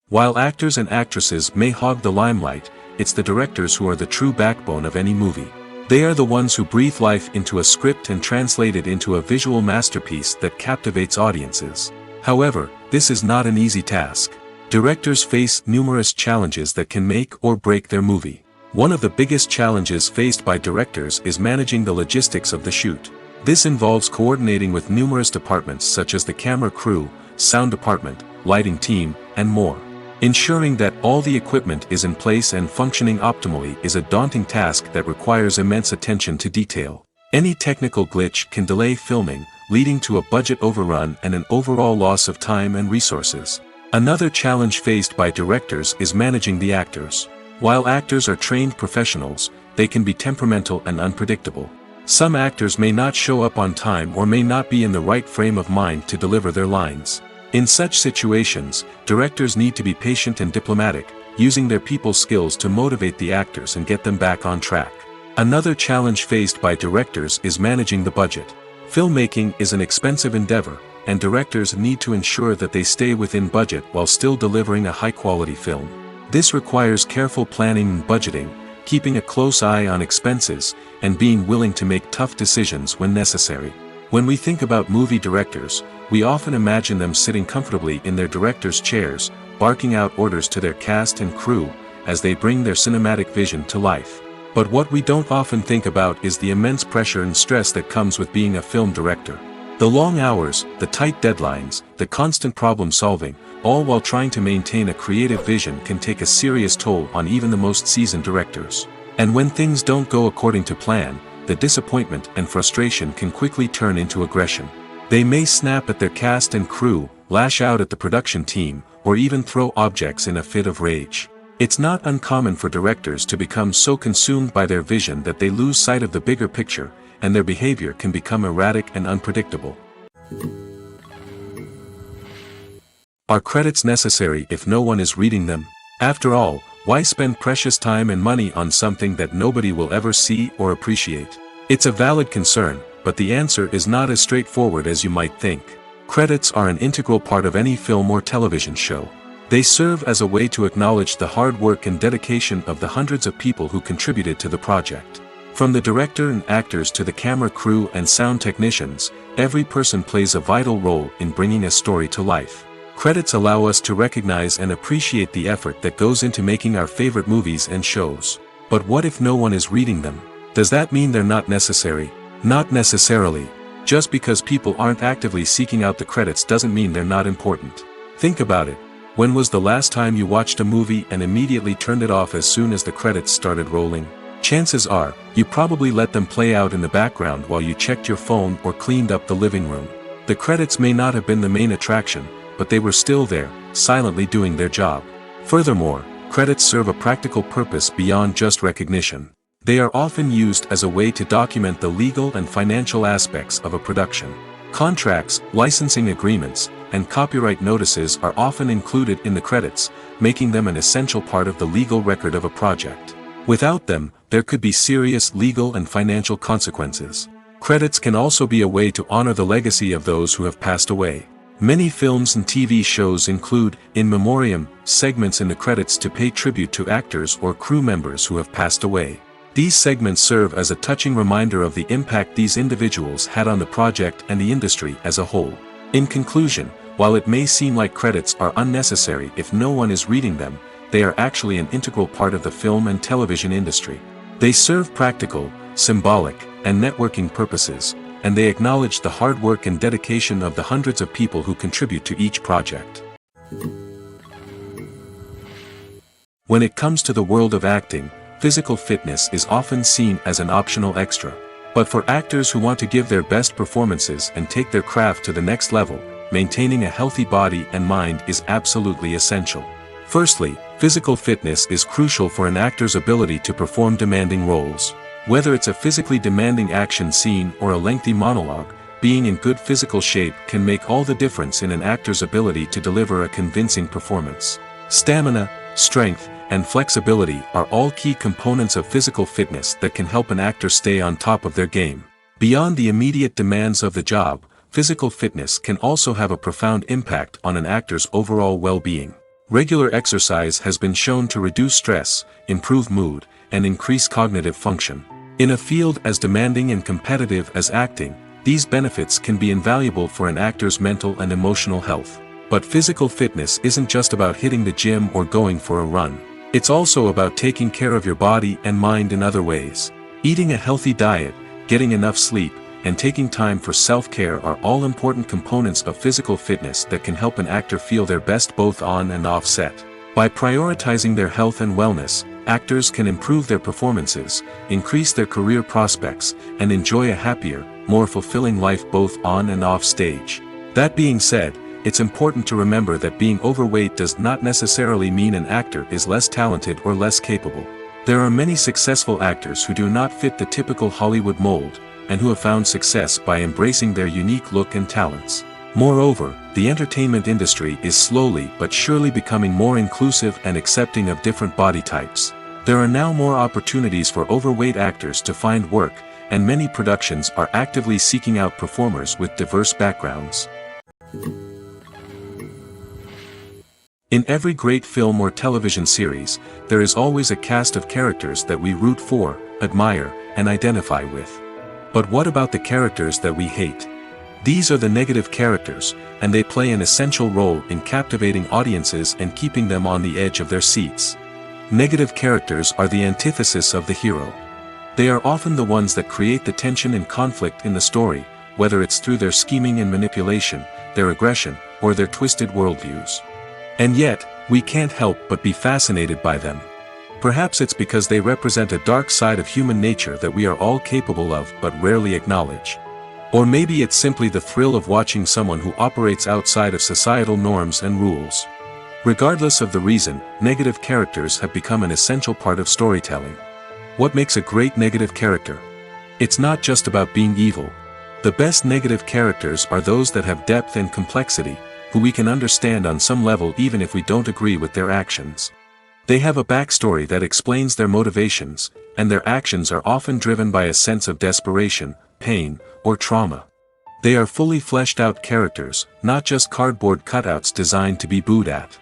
While actors and actresses may hog the limelight, it's the directors who are the true backbone of any movie. They are the ones who breathe life into a script and translate it into a visual masterpiece that captivates audiences. However, this is not an easy task. Directors face numerous challenges that can make or break their movie. One of the biggest challenges faced by directors is managing the logistics of the shoot. This involves coordinating with numerous departments such as the camera crew, sound department, lighting team, and more. Ensuring that all the equipment is in place and functioning optimally is a daunting task that requires immense attention to detail. Any technical glitch can delay filming, leading to a budget overrun and an overall loss of time and resources. Another challenge faced by directors is managing the actors. While actors are trained professionals, they can be temperamental and unpredictable. Some actors may not show up on time or may not be in the right frame of mind to deliver their lines. In such situations, directors need to be patient and diplomatic, using their people skills to motivate the actors and get them back on track. Another challenge faced by directors is managing the budget. Filmmaking is an expensive endeavor, and directors need to ensure that they stay within budget while still delivering a high-quality film. This requires careful planning and budgeting, keeping a close eye on expenses, and being willing to make tough decisions when necessary. When we think about movie directors, we often imagine them sitting comfortably in their director's chairs, barking out orders to their cast and crew, as they bring their cinematic vision to life. But what we don't often think about is the immense pressure and stress that comes with being a film director. The long hours, the tight deadlines, the constant problem solving, all while trying to maintain a creative vision can take a serious toll on even the most seasoned directors. And when things don't go according to plan, the disappointment and frustration can quickly turn into aggression. They may snap at their cast and crew, lash out at the production team, or even throw objects in a fit of rage. It's not uncommon for directors to become so consumed by their vision that they lose sight of the bigger picture, and their behavior can become erratic and unpredictable. Are credits necessary if no one is reading them? After all, why spend precious time and money on something that nobody will ever see or appreciate? It's a valid concern, but the answer is not as straightforward as you might think. Credits are an integral part of any film or television show. They serve as a way to acknowledge the hard work and dedication of the hundreds of people who contributed to the project. From the director and actors to the camera crew and sound technicians, every person plays a vital role in bringing a story to life. Credits allow us to recognize and appreciate the effort that goes into making our favorite movies and shows. But what if no one is reading them? Does that mean they're not necessary? Not necessarily. Just because people aren't actively seeking out the credits doesn't mean they're not important. Think about it. When was the last time you watched a movie and immediately turned it off as soon as the credits started rolling? Chances are, you probably let them play out in the background while you checked your phone or cleaned up the living room. The credits may not have been the main attraction, but they were still there, silently doing their job. Furthermore, credits serve a practical purpose beyond just recognition. They are often used as a way to document the legal and financial aspects of a production. Contracts, licensing agreements, and copyright notices are often included in the credits, making them an essential part of the legal record of a project. Without them, there could be serious legal and financial consequences. Credits can also be a way to honor the legacy of those who have passed away. Many films and TV shows include, in memoriam, segments in the credits to pay tribute to actors or crew members who have passed away. These segments serve as a touching reminder of the impact these individuals had on the project and the industry as a whole. In conclusion, while it may seem like credits are unnecessary if no one is reading them, they are actually an integral part of the film and television industry. They serve practical, symbolic, and networking purposes, and they acknowledge the hard work and dedication of the hundreds of people who contribute to each project. When it comes to the world of acting, physical fitness is often seen as an optional extra. But for actors who want to give their best performances and take their craft to the next level, maintaining a healthy body and mind is absolutely essential. Firstly, physical fitness is crucial for an actor's ability to perform demanding roles. Whether it's a physically demanding action scene or a lengthy monologue, being in good physical shape can make all the difference in an actor's ability to deliver a convincing performance. Stamina, strength, and flexibility are all key components of physical fitness that can help an actor stay on top of their game. Beyond the immediate demands of the job, physical fitness can also have a profound impact on an actor's overall well-being. Regular exercise has been shown to reduce stress, improve mood, and increase cognitive function. In a field as demanding and competitive as acting, these benefits can be invaluable for an actor's mental and emotional health. But physical fitness isn't just about hitting the gym or going for a run. It's also about taking care of your body and mind in other ways. Eating a healthy diet, getting enough sleep, and taking time for self-care are all important components of physical fitness that can help an actor feel their best both on and off set. By prioritizing their health and wellness, actors can improve their performances, increase their career prospects, and enjoy a happier, more fulfilling life both on and off stage. That being said, it's important to remember that being overweight does not necessarily mean an actor is less talented or less capable. There are many successful actors who do not fit the typical Hollywood mold, and who have found success by embracing their unique look and talents. Moreover, the entertainment industry is slowly but surely becoming more inclusive and accepting of different body types. There are now more opportunities for overweight actors to find work, and many productions are actively seeking out performers with diverse backgrounds. In every great film or television series, there is always a cast of characters that we root for, admire, and identify with. But what about the characters that we hate? These are the negative characters, and they play an essential role in captivating audiences and keeping them on the edge of their seats. Negative characters are the antithesis of the hero. They are often the ones that create the tension and conflict in the story, whether it's through their scheming and manipulation, their aggression, or their twisted worldviews. And yet, we can't help but be fascinated by them. Perhaps it's because they represent a dark side of human nature that we are all capable of but rarely acknowledge. Or maybe it's simply the thrill of watching someone who operates outside of societal norms and rules. Regardless of the reason, negative characters have become an essential part of storytelling. What makes a great negative character? It's not just about being evil. The best negative characters are those that have depth and complexity, who we can understand on some level even if we don't agree with their actions. They have a backstory that explains their motivations, and their actions are often driven by a sense of desperation, pain, or trauma. They are fully fleshed out characters, not just cardboard cutouts designed to be booed at.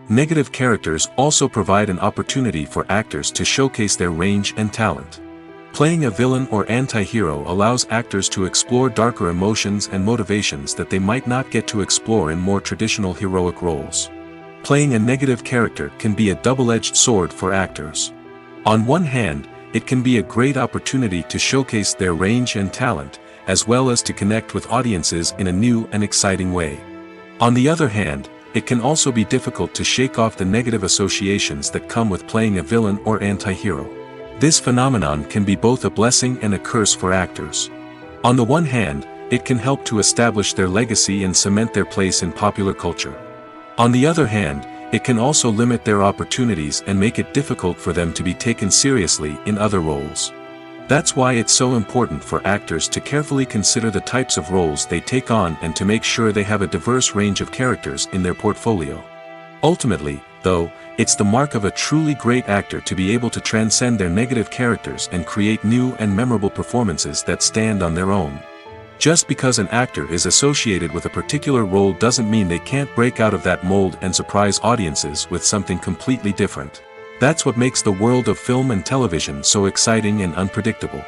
Negative characters also provide an opportunity for actors to showcase their range and talent. Playing a villain or anti-hero allows actors to explore darker emotions and motivations that they might not get to explore in more traditional heroic roles. Playing a negative character can be a double-edged sword for actors. On one hand, it can be a great opportunity to showcase their range and talent, as well as to connect with audiences in a new and exciting way. On the other hand, it can also be difficult to shake off the negative associations that come with playing a villain or anti-hero. This phenomenon can be both a blessing and a curse for actors. On the one hand, it can help to establish their legacy and cement their place in popular culture. On the other hand, it can also limit their opportunities and make it difficult for them to be taken seriously in other roles. That's why it's so important for actors to carefully consider the types of roles they take on and to make sure they have a diverse range of characters in their portfolio. Ultimately, though, it's the mark of a truly great actor to be able to transcend their negative characters and create new and memorable performances that stand on their own. Just because an actor is associated with a particular role doesn't mean they can't break out of that mold and surprise audiences with something completely different. That's what makes the world of film and television so exciting and unpredictable.